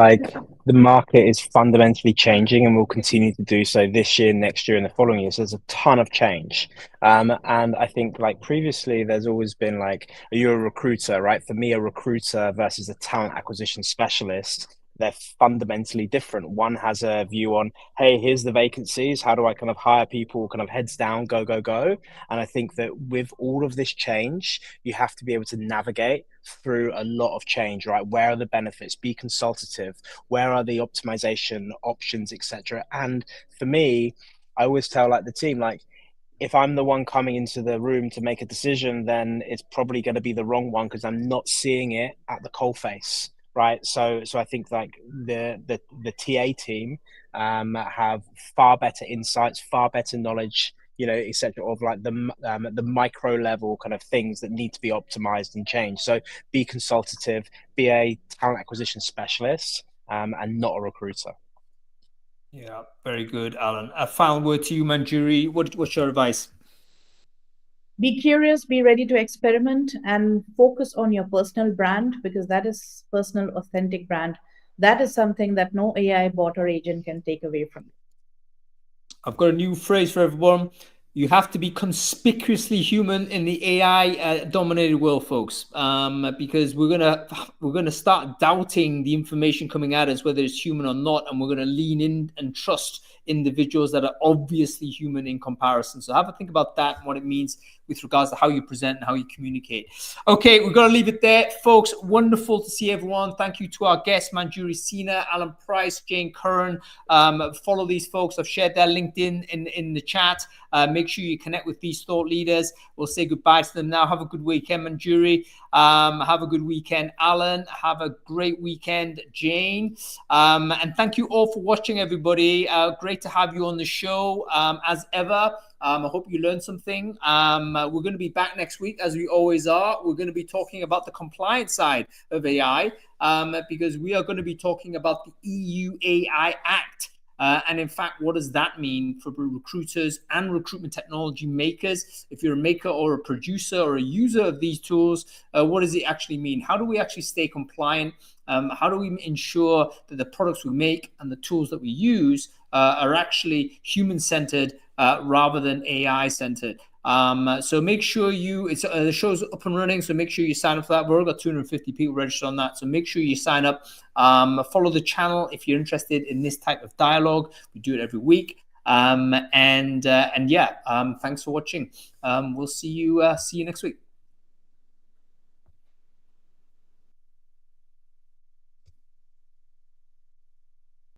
the market is fundamentally changing and will continue to do so this year, next year, and the following years. So there's a ton of change. And I think previously there's always been are you a recruiter, right? For me, a recruiter versus a talent acquisition specialist, they're fundamentally different. One has a view on, hey, here's the vacancies. How do I kind of hire people kind of heads down, go, go, go? And I think that with all of this change, you have to be able to navigate through a lot of change, right? Where are the benefits? Be consultative. Where are the optimization options, etc.? And for me, I always tell the team, if I'm the one coming into the room to make a decision, then it's probably going to be the wrong one because I'm not seeing it at the coalface. right? So I think like the TA team have far better insights, far better knowledge, etc., of like the micro level kind of things that need to be optimized and changed. So be consultative, be a talent acquisition specialist, and not a recruiter. Yeah, very good, Alan. A final word to you, Manjuri. What's your advice? Be curious, be ready to experiment, and focus on your personal brand, because that is personal, authentic brand. That is something that no AI bot or agent can take away from you. I've got a new phrase for everyone. You have to be conspicuously human in the AI dominated world, folks, because we're gonna start doubting the information coming at us, whether it's human or not, and we're gonna lean in and trust individuals that are obviously human in comparison. So have a think about that and what it means with regards to how you present and how you communicate. Okay, we're going to leave it there, folks. Wonderful to see everyone. Thank you to our guests, Manjuri, Sinha, Alan Price, Jane Curran. Follow these folks. I've shared their LinkedIn in the chat. Make sure you connect with these thought leaders. We'll say goodbye to them now. Have a good weekend, Manjuri. Have a good weekend, Alan. Have a great weekend, Jane. And thank you all for watching, everybody. Great to have you on the show, as ever. I hope you learned something. We're going to be back next week, as we always are. We're going to be talking about the compliance side of AI, because we are going to be talking about the EU AI Act. And in fact, what does that mean for recruiters and recruitment technology makers? If you're a maker or a producer or a user of these tools, what does it actually mean? How do we actually stay compliant? How do we ensure that the products we make and the tools that we use are actually human-centered rather than AI-centered? So make sure the show's up and running, so make sure you sign up for that. We've already got 250 people registered on that, so make sure you sign up. Follow the channel if you're interested in this type of dialogue. We do it every week. And yeah, thanks for watching. We'll see you next week.